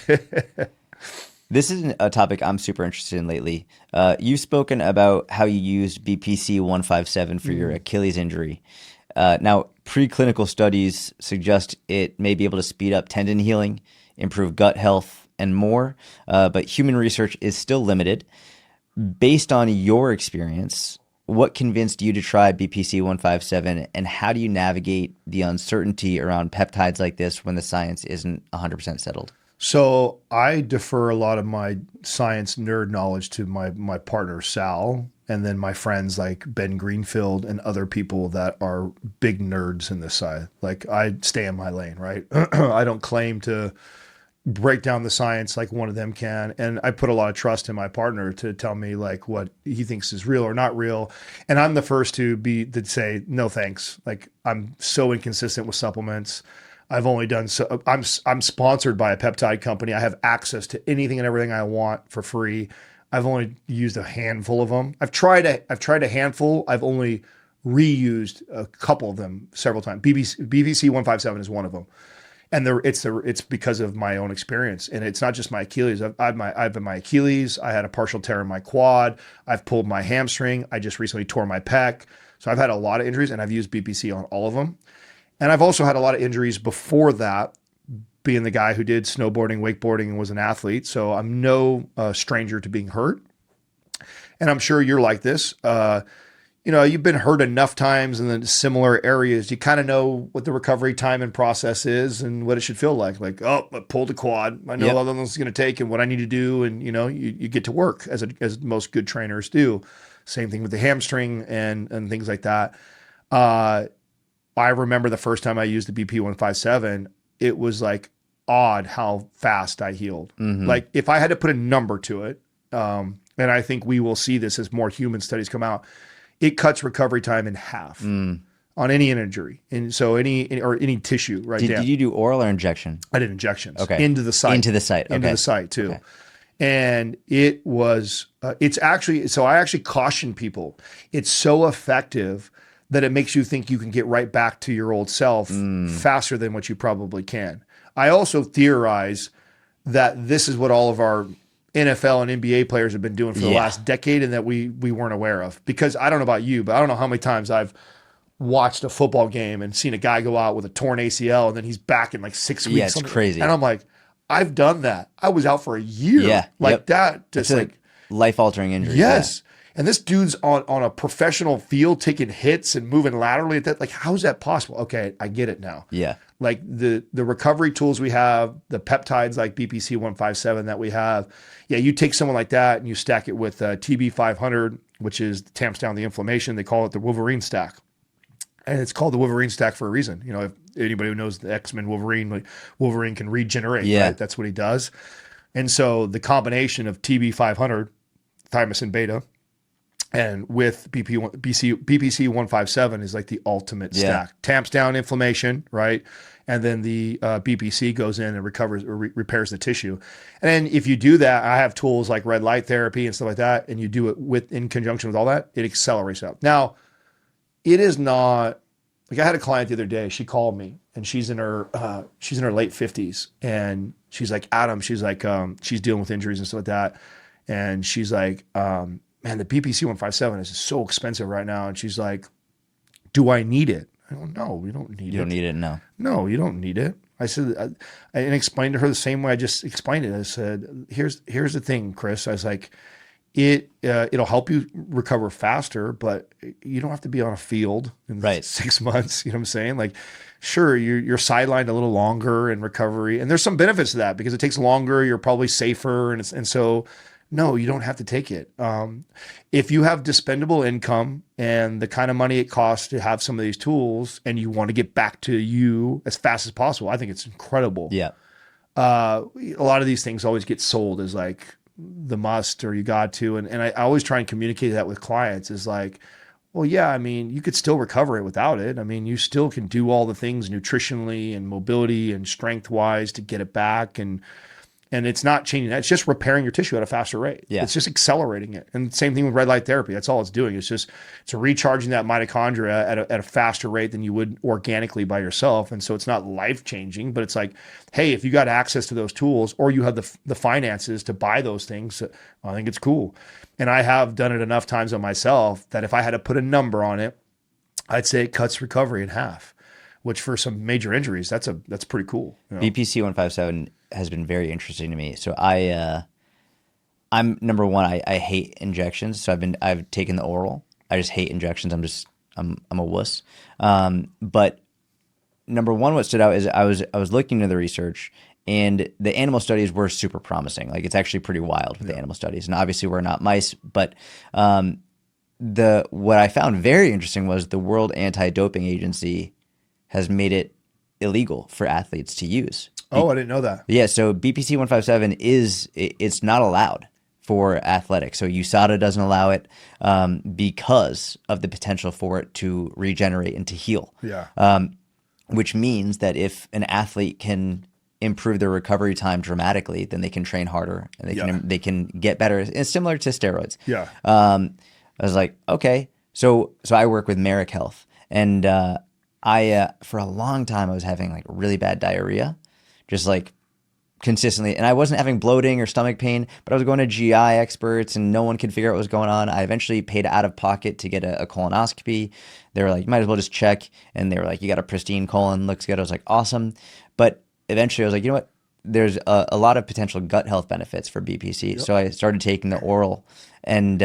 This is a topic I'm super interested in lately. You've spoken about how you used BPC 157 for your Achilles injury. Now, preclinical studies suggest it may be able to speed up tendon healing, improve gut health, and more, but human research is still limited. Based on your experience, what convinced you to try BPC 157, and how do you navigate the uncertainty around peptides like this when the science isn't 100% settled? So I defer a lot of my science nerd knowledge to my partner, Sal, and then my friends like Ben Greenfield and other people that are big nerds in this side. Like I stay in my lane, right? I don't claim to break down the science like one of them can. And I put a lot of trust in my partner to tell me like what he thinks is real or not real. And I'm the first to say, no, thanks. Like I'm so inconsistent with supplements. I've only done so. I'm sponsored by a peptide company. I have access to anything and everything I want for free. I've only used a handful of them. I've tried a handful. I've only reused a couple of them several times. BBC 157 is one of them, and it's because of my own experience. And it's not just my Achilles. I've been my Achilles. I had a partial tear in my quad. I've pulled my hamstring. I just recently tore my pec. So I've had a lot of injuries, and I've used BPC on all of them. And I've also had a lot of injuries before that, being the guy who did snowboarding, wakeboarding, and was an athlete. So I'm no stranger to being hurt. And I'm sure you're like this. You've been hurt enough times in the similar areas. You kind of know what the recovery time and process is and what it should feel like. Like, oh, I pulled a quad. I know how long this is going to take and what I need to do. And, you get to work as most good trainers do. Same thing with the hamstring and things like that. I remember the first time I used the BP 157, it was like odd how fast I healed. Mm-hmm. Like if I had to put a number to it, and I think we will see this as more human studies come out, it cuts recovery time in half on any injury. And so any tissue, right? Did you do oral or injection? I did injections. Okay. Into the site. Into the site too. Okay. And it was, I actually caution people. It's so effective that it makes you think you can get right back to your old self faster than what you probably can. I also theorize that this is what all of our NFL and NBA players have been doing for the last decade and that we weren't aware of. Because I don't know about you, but I don't know how many times I've watched a football game and seen a guy go out with a torn ACL and then he's back in like 6 weeks. Yeah, it's crazy. And I'm like, I've done that. I was out for a year that. Just like life-altering injury. Yes. Yeah. And this dude's on a professional field taking hits and moving laterally at that. Like, how is that possible? Okay, I get it now. Yeah. Like the recovery tools we have, the peptides like BPC 157 that we have. Yeah, you take someone like that and you stack it with TB 500, which tamps down the inflammation. They call it the Wolverine stack. And it's called the Wolverine stack for a reason. If anybody who knows the X-Men Wolverine, like Wolverine can regenerate, right? That's what he does. And so the combination of TB 500, thymosin beta, and with BPC 157 is like the ultimate stack. Tamps down inflammation, right? And then the BPC goes in and recovers or repairs the tissue. And then if you do that, I have tools like red light therapy and stuff like that, and you do it in conjunction with all that, it accelerates out. Now, it is not like I had a client the other day. She called me and she's in her late 50s, and she's like, Adam, she's like, she's dealing with injuries and stuff like that, and she's like, man, the BPC 157 is so expensive right now. And she's like, do I need it? I don't know. You don't need it. You don't need it, no. No, you don't need it. I said, and explained to her the same way I just explained it. I said, here's the thing, Chris. I was like, it'll help you recover faster, but you don't have to be on a field in 6 months. You know what I'm saying? Like, sure, you're sidelined a little longer in recovery. And there's some benefits to that because it takes longer. You're probably safer. And so, no, you don't have to take it. If you have dispendable income and the kind of money it costs to have some of these tools and you want to get back to you as fast as possible, I think it's incredible. Yeah. A lot of these things always get sold as like the must or you got to. And I always try and communicate that with clients is like, well, yeah, I mean, you could still recover it without it. I mean, you still can do all the things nutritionally and mobility and strength wise to get it back. And it's not changing that. It's just repairing your tissue at a faster rate. Yeah. It's just accelerating it. And same thing with red light therapy. That's all it's doing. It's recharging that mitochondria at a faster rate than you would organically by yourself. And so it's not life-changing, but it's like, hey, if you got access to those tools or you have the finances to buy those things, I think it's cool. And I have done it enough times on myself that if I had to put a number on it, I'd say it cuts recovery in half, which for some major injuries, that's pretty cool. BPC 157 has been very interesting to me. So I'm number one, I hate injections. So I've taken the oral. I just hate injections. I'm a wuss. But number one, what stood out is I was looking into the research, and the animal studies were super promising. Like, it's actually pretty wild with the animal studies. And obviously we're not mice, but what I found very interesting was the World Anti-Doping Agency has made it illegal for athletes to use. Oh, I didn't know that. Yeah, so BPC 157 it's not allowed for athletics. So USADA doesn't allow it because of the potential for it to regenerate and to heal. Yeah. which means that if an athlete can improve their recovery time dramatically, then they can train harder and they can get better. It's similar to steroids. Yeah. I was like, okay. So I work with Merrick Health, and I for a long time I was having like really bad diarrhea, just like consistently, and I wasn't having bloating or stomach pain, but I was going to GI experts and no one could figure out what was going on. I eventually paid out of pocket to get a colonoscopy. They were like, you might as well just check, and they were like, you got a pristine colon, looks good. I was like, awesome. But eventually I was like, you know what? There's a lot of potential gut health benefits for BPC. So I started taking the oral, and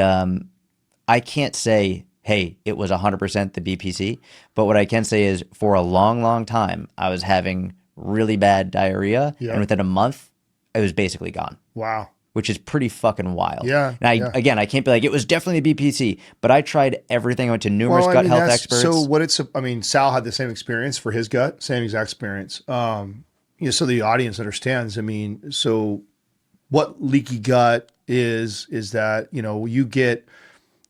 I can't say, hey, it was 100% the BPC, but what I can say is for a long, long time, I was having really bad diarrhea, and within a month, it was basically gone. Wow. Which is pretty fucking wild. Yeah. And again, I can't be like, it was definitely the BPC, but I tried everything. I went to numerous gut health experts. So Sal had the same experience for his gut, same exact experience. So the audience understands, so what leaky gut is that, you get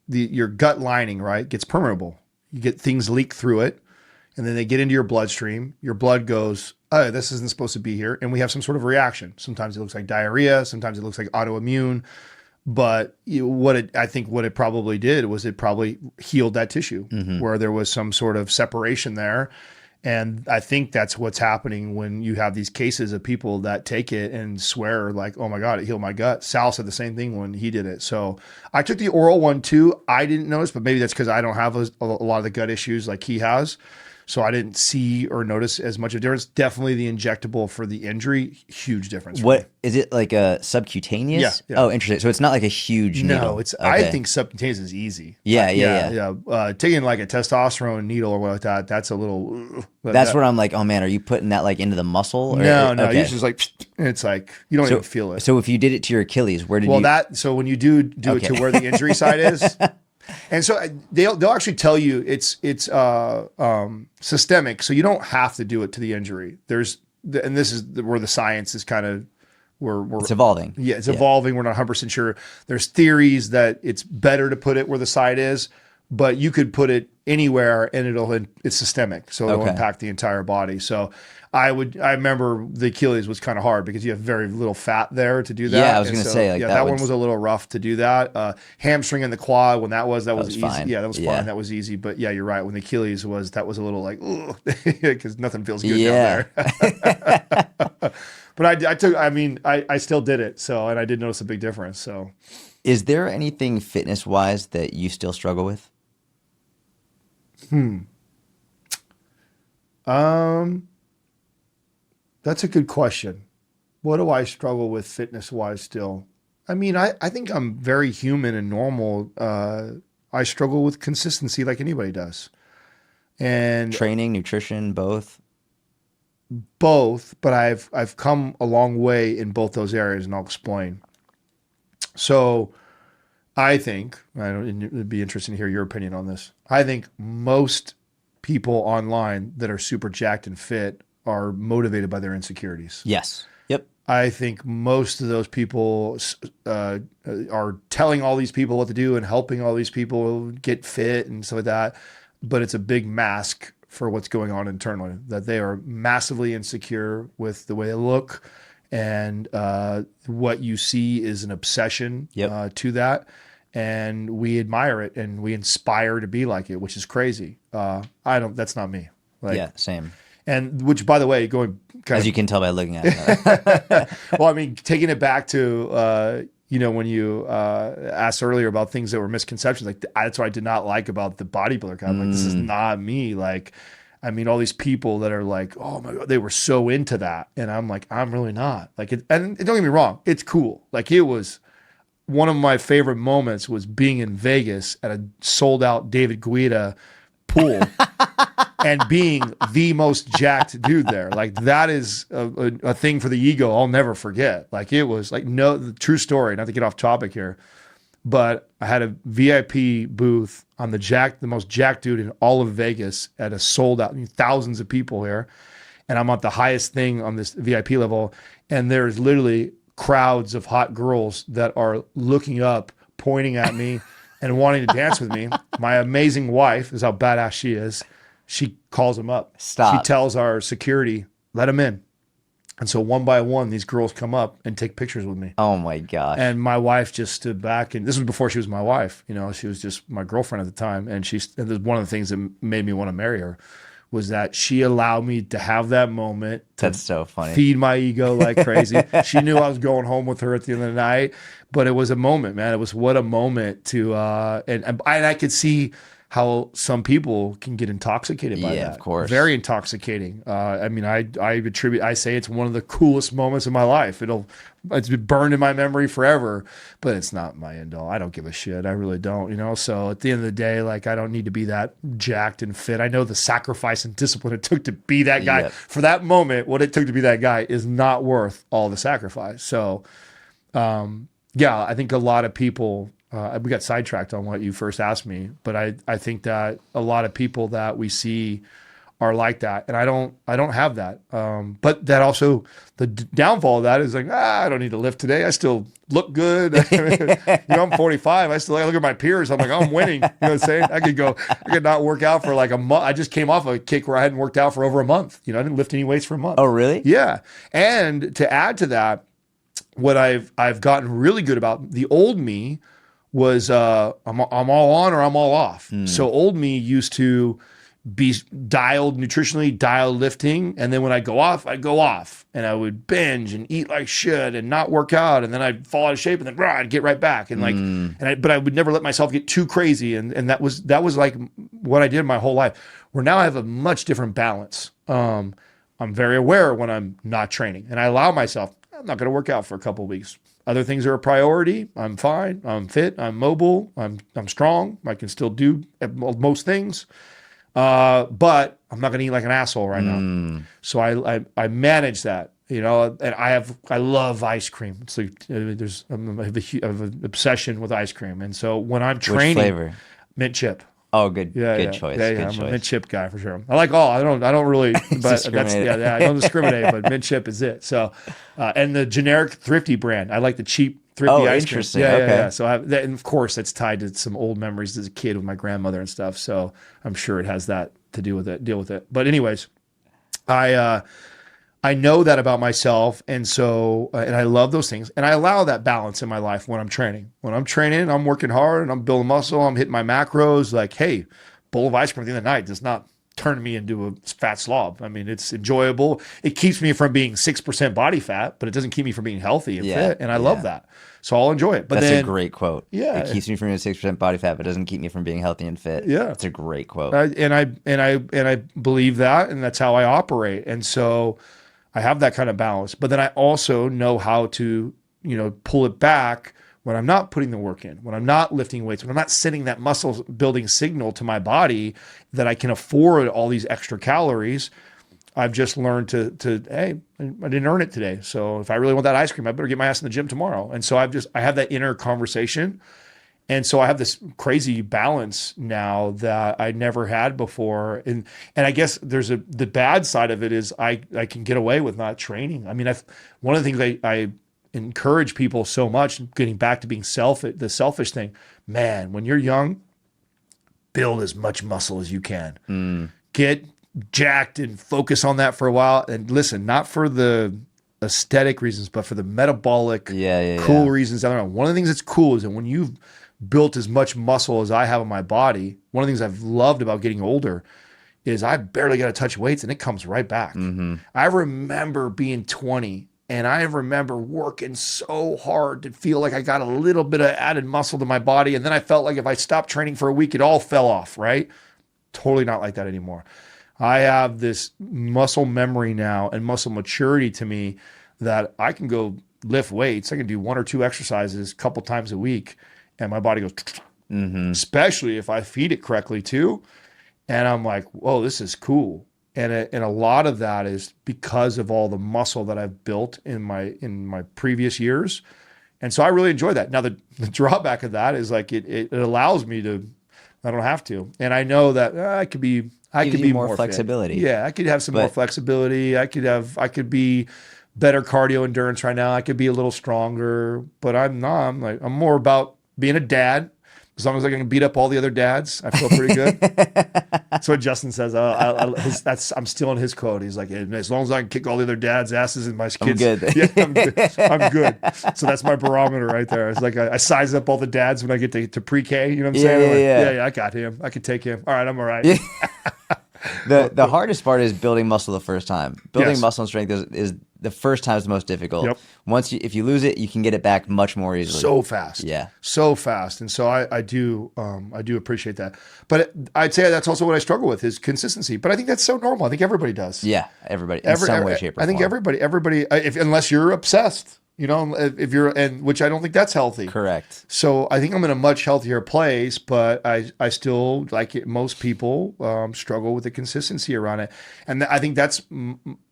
your gut lining, right, gets permeable. You get things leak through it, and then they get into your bloodstream. Your blood goes, oh, this isn't supposed to be here. And we have some sort of reaction. Sometimes it looks like diarrhea. Sometimes it looks like autoimmune. But I think what it probably did was it probably healed that tissue where there was some sort of separation there. And I think that's what's happening when you have these cases of people that take it and swear like, oh my God, it healed my gut. Sal said the same thing when he did it. So I took the oral one too. I didn't notice, but maybe that's because I don't have a lot of the gut issues like he has. So I didn't see or notice as much of a difference. Definitely the injectable for the injury, huge difference. What is it, like a subcutaneous? Yeah. Oh, interesting. So it's not like a huge needle. No, it's. Okay. I think subcutaneous is easy. Yeah. Taking like a testosterone needle or what like that, that's a little. That's where I'm like, oh man, are you putting that like into the muscle? Or, no. Okay. It's just like it's like you don't even feel it. So if you did it to your Achilles, where did you? So when you do it to where the injury side is. And so they'll actually tell you it's systemic, so you don't have to do it to the injury. And this is where the science is kind of it's evolving. Yeah, it's evolving. We're not 100% sure. There's theories that it's better to put it where the side is, but you could put it anywhere and it's systemic, so it'll impact the entire body. So I remember the Achilles was kind of hard because you have very little fat there to do that. Yeah, I was going to say that one was a little rough to do that. Hamstring in the quad when that was easy. Fine. Yeah, that was fine. That was easy. But yeah, you're right. When the Achilles that was a little like, because nothing feels good down there. But I still did it. So, and I did notice a big difference. So, is there anything fitness wise that you still struggle with? That's a good question. What do I struggle with fitness wise still? I think I'm very human and normal. I struggle with consistency like anybody does. And training, nutrition, both, but I've come a long way in both those areas, and I'll explain. So I think, it'd be interesting to hear your opinion on this. I think most people online that are super jacked and fit are motivated by their insecurities. Yes. Yep. I think most of those people are telling all these people what to do and helping all these people get fit and stuff like that. But it's a big mask for what's going on internally, that they are massively insecure with the way they look. And what you see is an obsession to that. And we admire it and we inspire to be like it, which is crazy. That's not me. Yeah, same. And which, by the way, as you can tell by looking at it. Well, taking it back to, when you asked earlier about things that were misconceptions, like that's what I did not like about the bodybuilder guy. I'm like, this is not me. Like, all these people that are like, oh my God, they were so into that. And I'm like, I'm really not. Like, and don't get me wrong, it's cool. Like, it was one of my favorite moments was being in Vegas at a sold out David Guida pool and being the most jacked dude there. Like, that is a thing for the ego I'll never forget. Like, it was like, the true story, not to get off topic here, but I had a VIP booth on the most jacked dude in all of Vegas at a sold out, thousands of people here. And I'm at the highest thing on this VIP level. And there's literally crowds of hot girls that are looking up, pointing at me and wanting to dance with me. My amazing wife is how badass she is. she calls them up. Stop. She tells our security, let them in. And so one by one, these girls come up and take pictures with me. Oh my gosh. And my wife just stood back, and this was before she was my wife. You know, she was just my girlfriend at the time. And one of the things that made me want to marry her was that she allowed me to have that moment. That's so funny. Feed my ego like crazy. She knew I was going home with her at the end of the night, but it was a moment, man. It was what a moment to, and I could see how some people can get intoxicated by that. Yeah, of course. Very intoxicating. I mean, I say it's one of the coolest moments of my life. It's been burned in my memory forever, but it's not my end all. I don't give a shit. I really don't, you know? So at the end of the day, like, I don't need to be that jacked and fit. I know the sacrifice and discipline it took to be that guy. Yep. For that moment, what it took to be that guy is not worth all the sacrifice. So, yeah, I think a lot of people, we got sidetracked on what you first asked me, but I think that a lot of people that we see are like that, and I don't have that. But that also, the downfall of that is like, I don't need to lift today. I still look good. I'm 45. I look at my peers. I'm like, I'm winning. You know what I'm saying? I could not work out for like a month. I just came off a kick where I hadn't worked out for over a month. You know, I didn't lift any weights for a month. Oh, really? Yeah. And to add to that, what I've gotten really good about, the old me was I'm all on or I'm all off. So old me used to be dialed nutritionally, dialed lifting, and then when I go off, and I would binge and eat like shit and not work out, and then I'd fall out of shape, and then I'd get right back, and but I would never let myself get too crazy, and that was like what I did my whole life. Where now I have a much different balance. I'm very aware when I'm not training, and I allow myself. I'm not going to work out for a couple of weeks. Other things are a priority. I'm fine. I'm fit. I'm mobile. I'm strong. I can still do most things. But I'm not going to eat like an asshole right now. So I manage that, you know, and I love ice cream. It's like, I have an obsession with ice cream. And so when I'm training, Which flavor? mint chip. Oh, good choice. Yeah, Good I'm choice. a mint chip guy for sure. I like all. I don't really, but I don't discriminate. But mint chip is it. So, and the generic Thrifty brand. I like the cheap Thrifty ice cream. Interesting. Yeah, Okay. yeah. So, and of course, that's tied to some old memories as a kid with my grandmother and stuff. So, I'm sure it has that to do with it. Deal with it. But anyways, I know that about myself, and so and I love those things, and I allow that balance in my life when I'm training. When I'm training, I'm working hard and I'm building muscle. I'm hitting my macros. Like, hey, bowl of ice cream at the end of the night does not turn me into a fat slob. I mean, it's enjoyable. It keeps me from being 6% body fat, but it doesn't keep me from being healthy and fit, and I love that. So I'll enjoy it. But that's then, a great quote. Yeah, it keeps me from being 6% body fat, but doesn't keep me from being healthy and fit. Yeah, it's a great quote. I believe that, and that's how I operate. And so I have that kind of balance, but then I also know how to, you know, pull it back when I'm not putting the work in, when I'm not lifting weights, when I'm not sending that muscle building signal to my body that I can afford all these extra calories. I've just learned to hey, I didn't earn it today. So if I really want that ice cream, I better get my ass in the gym tomorrow. And so I have that inner conversation. And so I have this crazy balance now that I never had before. And I guess the bad side of it is I can get away with not training. I mean, one of the things I encourage people so much, getting back to being the selfish thing, man, when you're young, build as much muscle as you can. Get jacked and focus on that for a while. And listen, not for the aesthetic reasons, but for the metabolic cool reasons. One of the things that's cool is that when you've built as much muscle as I have in my body, one of the things I've loved about getting older is I barely got to touch weights and it comes right back. I remember being 20 and I remember working so hard to feel like I got a little bit of added muscle to my body. And then I felt like if I stopped training for a week, it all fell off, right? Totally not like that anymore. I have this muscle memory now and muscle maturity to me that I can go lift weights. I can do 1 or 2 exercises a couple times a week and my body goes, especially if I feed it correctly too. And I'm like, whoa, this is cool. And a lot of that is because of all the muscle that I've built in my previous years. And so I really enjoy that. Now the drawback of that is like it allows me to, I don't have to. And I know that I could be more flexibility. Fit. Yeah, I could have some more flexibility. I could be better cardio endurance right now. I could be a little stronger, but I'm not. I'm more about being a dad, As long as I can beat up all the other dads, I feel pretty good. That's what Justin says. I'm stealing his quote. He's like, as long as I can kick all the other dads' asses and my kids, I'm good. yeah, I'm good. I'm good. So that's my barometer right there. It's like I size up all the dads when I get to pre-K. You know what I'm saying? I got him. I can take him. All right, I'm all right. The hardest part is building muscle the first time. Building Yes. muscle and strength is the first time is the most difficult. Yep. If you lose it, you can get it back much more easily. So fast. Yeah. So fast. And so I do appreciate that. But I'd say that's also what I struggle with is consistency. But I think that's so normal. I think everybody does. Yeah, everybody in some way, shape, or I think form. everybody, unless you're obsessed, if you're, and which I don't think that's healthy. Correct. So I think I'm in a much healthier place, but I still, like most people, struggle with the consistency around it. And I think that's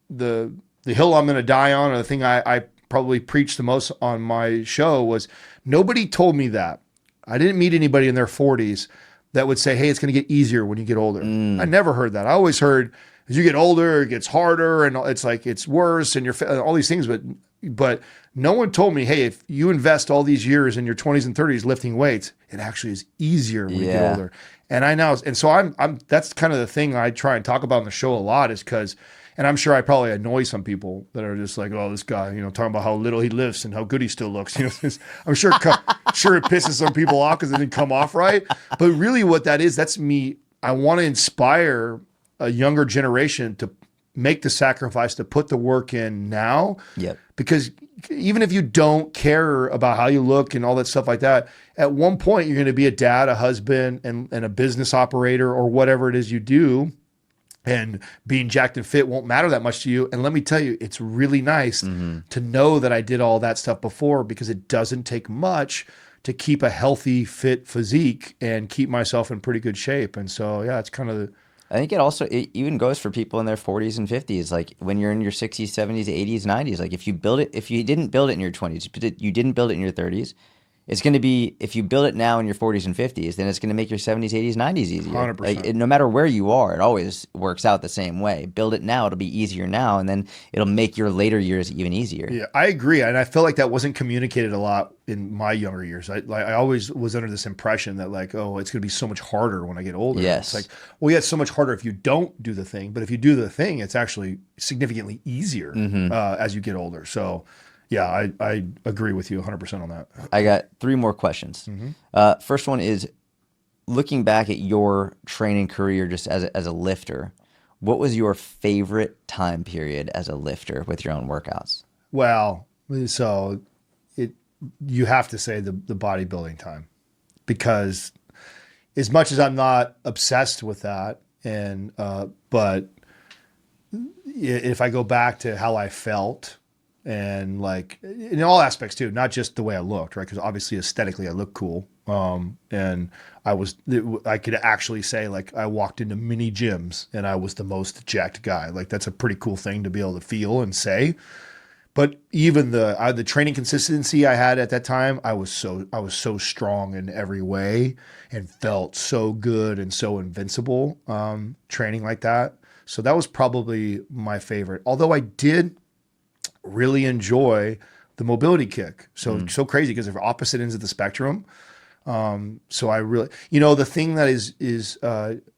the hill I'm going to die on, or the thing I probably preached the most on my show was nobody told me that. I didn't meet anybody in their 40s that would say, hey, it's going to get easier when you get older. I never heard that. I always heard as you get older, it gets harder and it's like it's worse and all these things. But no one told me, hey, if you invest all these years in your 20s and 30s lifting weights, it actually is easier when you get older. And I know, and so I'm that's kind of the thing I try and talk about on the show a lot is because, and I'm sure I probably annoy some people that are just like, oh, this guy, talking about how little he lifts and how good he still looks. I'm sure sure it pisses some people off because it didn't come off right. But really what that is, that's me. I want to inspire a younger generation to make the sacrifice to put the work in now. Yep. Because even if you don't care about how you look and all that stuff like that, at one point you're going to be a dad, a husband, and a business operator or whatever it is you do. And being jacked and fit won't matter that much to you. And let me tell you, it's really nice to know that I did all that stuff before because it doesn't take much to keep a healthy, fit physique and keep myself in pretty good shape. And so, yeah, it's kind of I think it even goes for people in their 40s and 50s. Like when you're in your 60s, 70s, 80s, 90s, like if you didn't build it in your 20s, but you didn't build it in your 30s, it's going to be, if you build it now in your 40s and 50s, then it's going to make your 70s, 80s, 90s easier. 100%. Like, no matter where you are, it always works out the same way. Build it now, it'll be easier now, and then it'll make your later years even easier. Yeah, I agree. And I feel like that wasn't communicated a lot in my younger years. I always was under this impression that like, oh, it's going to be so much harder when I get older. Yes. It's like, well, yeah, it's so much harder if you don't do the thing. But if you do the thing, it's actually significantly easier as you get older. So yeah, I agree with you 100% on that. I got 3 more questions. First one is, looking back at your training career just as a lifter, what was your favorite time period as a lifter with your own workouts? Well, so you have to say the bodybuilding time, because as much as I'm not obsessed with that, but if I go back to how I felt, and like in all aspects too, not just the way I looked, right? Because obviously aesthetically I look cool. And I could actually say like I walked into mini gyms and I was the most jacked guy. Like that's a pretty cool thing to be able to feel and say. But even the training consistency I had at that time, I was so strong in every way and felt so good and so invincible training like that. So that was probably my favorite. Although I did really enjoy the mobility kick. So crazy because they're opposite ends of the spectrum. So I really, the thing that is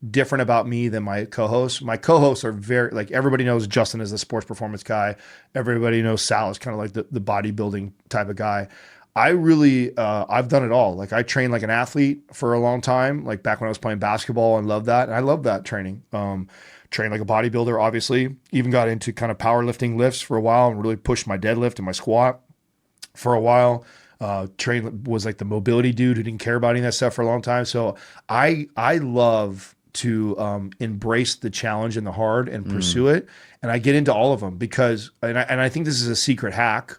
different about me than my co-hosts are very, like everybody knows Justin is the sports performance guy. Everybody knows Sal is kind of like the bodybuilding type of guy. I really, I've done it all. Like I trained like an athlete for a long time, like back when I was playing basketball and loved that. And I love that training. Trained like a bodybuilder, obviously. Even got into kind of powerlifting lifts for a while and really pushed my deadlift and my squat for a while. Was like the mobility dude who didn't care about any of that stuff for a long time. So I love to embrace the challenge and the hard and pursue it. And I get into all of them because, and I think this is a secret hack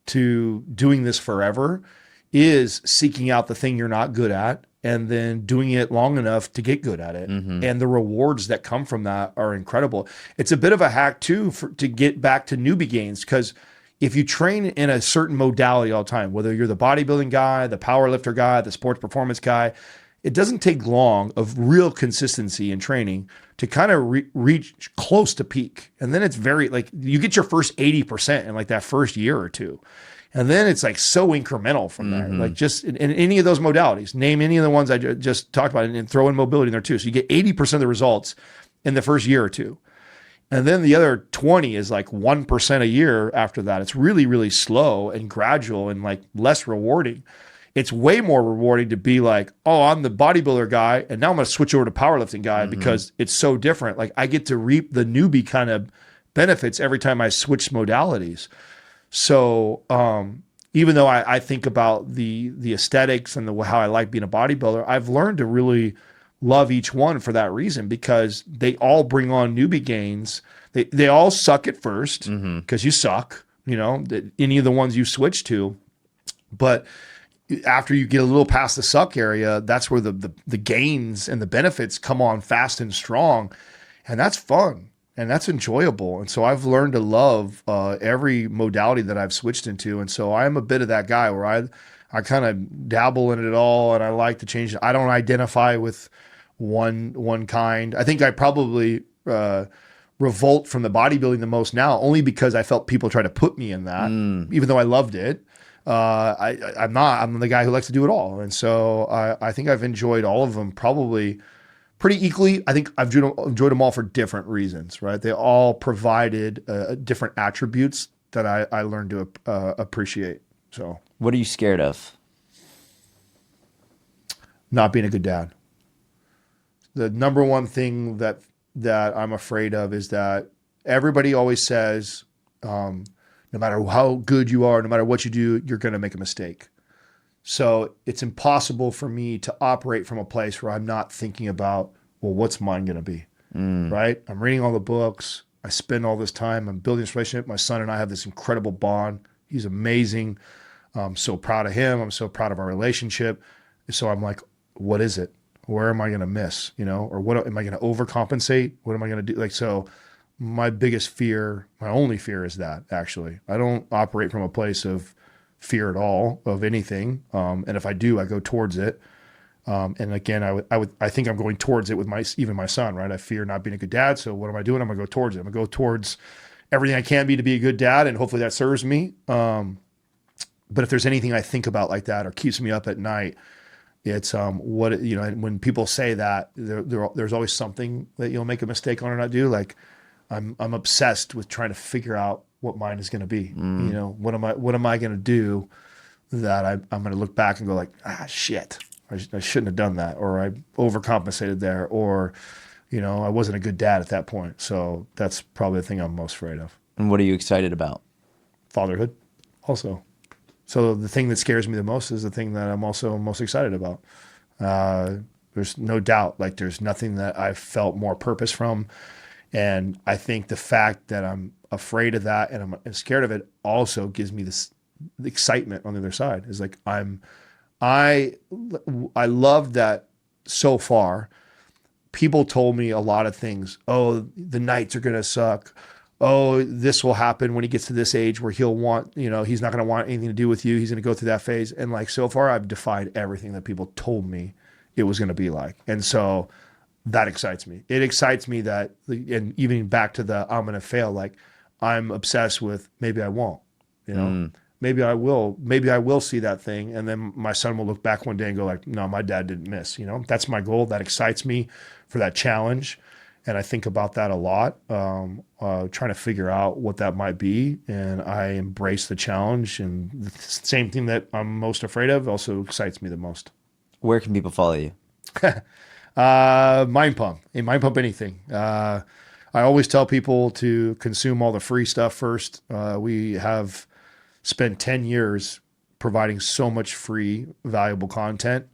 to doing this forever, is seeking out the thing you're not good at and then doing it long enough to get good at it. And the rewards that come from that are incredible. It's a bit of a hack too to get back to newbie gains, because if you train in a certain modality all the time, whether you're the bodybuilding guy, the power lifter guy, the sports performance guy, it doesn't take long of real consistency in training to kind of reach close to peak. And then it's very like you get your first 80% in like that first year or two. And then it's like so incremental from there, like just in any of those modalities, name any of the ones I just talked about and throw in mobility in there too. So you get 80% of the results in the first year or two. And then the other 20 is like 1% a year after that. It's really, really slow and gradual and like less rewarding. It's way more rewarding to be like, oh, I'm the bodybuilder guy, and now I'm going to switch over to powerlifting guy because it's so different. Like I get to reap the newbie kind of benefits every time I switch modalities. So even though I think about the aesthetics and how I like being a bodybuilder, I've learned to really love each one for that reason, because they all bring on newbie gains. They all suck at first because you suck, any of the ones you switch to. But after you get a little past the suck area, that's where the gains and the benefits come on fast and strong. And that's fun. And that's enjoyable. And so I've learned to love every modality that I've switched into. And so I'm a bit of that guy where I kind of dabble in it all, and I like to change. I don't identify with one kind. I think I probably revolt from the bodybuilding the most now, only because I felt people try to put me in that, even though I loved it. I'm not. I'm the guy who likes to do it all. And so I think I've enjoyed all of them probably pretty equally. I think I've enjoyed them all for different reasons, right? They all provided different attributes that I learned to appreciate. So, what are you scared of? Not being a good dad. The number one thing that I'm afraid of is that everybody always says, no matter how good you are, no matter what you do, you're going to make a mistake. So it's impossible for me to operate from a place where I'm not thinking about, well, what's mine going to be, right? I'm reading all the books. I spend all this time. I'm building this relationship. My son and I have this incredible bond. He's amazing. I'm so proud of him. I'm so proud of our relationship. So I'm like, what is it? Where am I going to miss, or what am I going to overcompensate? What am I going to do? Like, so my biggest fear, my only fear is that actually I don't operate from a place of fear at all of anything. And if I do, I go towards it. And again, I think I'm going towards it with even my son, right? I fear not being a good dad. So what am I doing? I'm gonna go towards it. I'm gonna go towards everything I can be to be a good dad. And hopefully that serves me. But if there's anything I think about like that or keeps me up at night, it's and when people say that there's always something that you'll make a mistake on or not do. Like I'm obsessed with trying to figure out what mine is going to be. What am I going to do that I'm going to look back and go like, shit, I shouldn't have done that, or I overcompensated there, or I wasn't a good dad at that point. So that's probably the thing I'm most afraid of. And what are you excited about? Fatherhood, also. So the thing that scares me the most is the thing that I'm also most excited about. There's no doubt, like there's nothing that I've felt more purpose from. And I think the fact that I'm afraid of that and I'm scared of it also gives me this excitement on the other side. Is like I love that so far. People told me a lot of things. Oh, the nights are going to suck. Oh, this will happen when he gets to this age where he'll want, he's not going to want anything to do with you. He's going to go through that phase. And like, so far I've defied everything that people told me it was going to be like. And so that excites me. It excites me that, and even back to the, I'm going to fail. Like I'm obsessed with maybe I won't, maybe I will see that thing. And then my son will look back one day and go like, no, my dad didn't miss, that's my goal. That excites me for that challenge. And I think about that a lot, trying to figure out what that might be. And I embrace the challenge. And the same thing that I'm most afraid of also excites me the most. Where can people follow you? Mindpump. Mindpump anything. I always tell people to consume all the free stuff first. We have spent 10 years providing so much free, valuable content.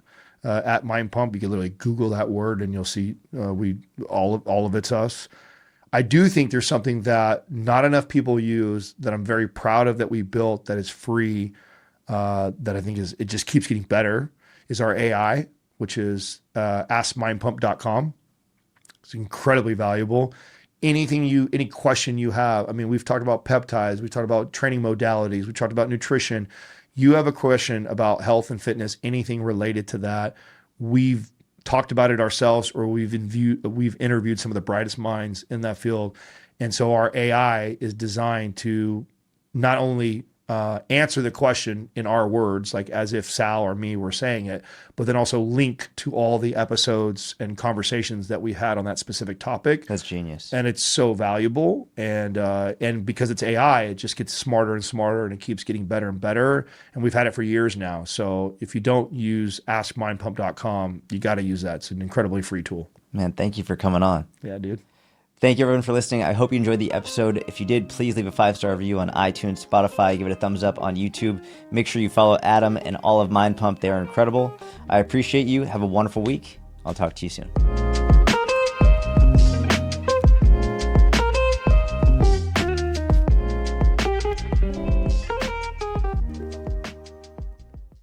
At Mindpump, you can literally Google that word and you'll see all of it's us. I do think there's something that not enough people use that I'm very proud of that we built that is free, that I think it just keeps getting better, is our AI, which is askmindpump.com. It's incredibly valuable. Any question you have, we've talked about peptides, we've talked about training modalities, we talked about nutrition. You have a question about health and fitness, anything related to that, we've talked about it ourselves, or we've interviewed some of the brightest minds in that field. And so our AI is designed to not only answer the question in our words, like as if Sal or me were saying it, but then also link to all the episodes and conversations that we had on that specific topic. That's genius. And it's so valuable. And because it's AI, it just gets smarter and smarter, and it keeps getting better and better. And we've had it for years now. So if you don't use askmindpump.com, you got to use that. It's an incredibly free tool. Man, thank you for coming on. Yeah, dude. Thank you everyone for listening. I hope you enjoyed the episode. If you did, please leave a 5-star review on iTunes, Spotify, give it a thumbs up on YouTube. Make sure you follow Adam and all of Mindpump. They are incredible. I appreciate you. Have a wonderful week. I'll talk to you soon.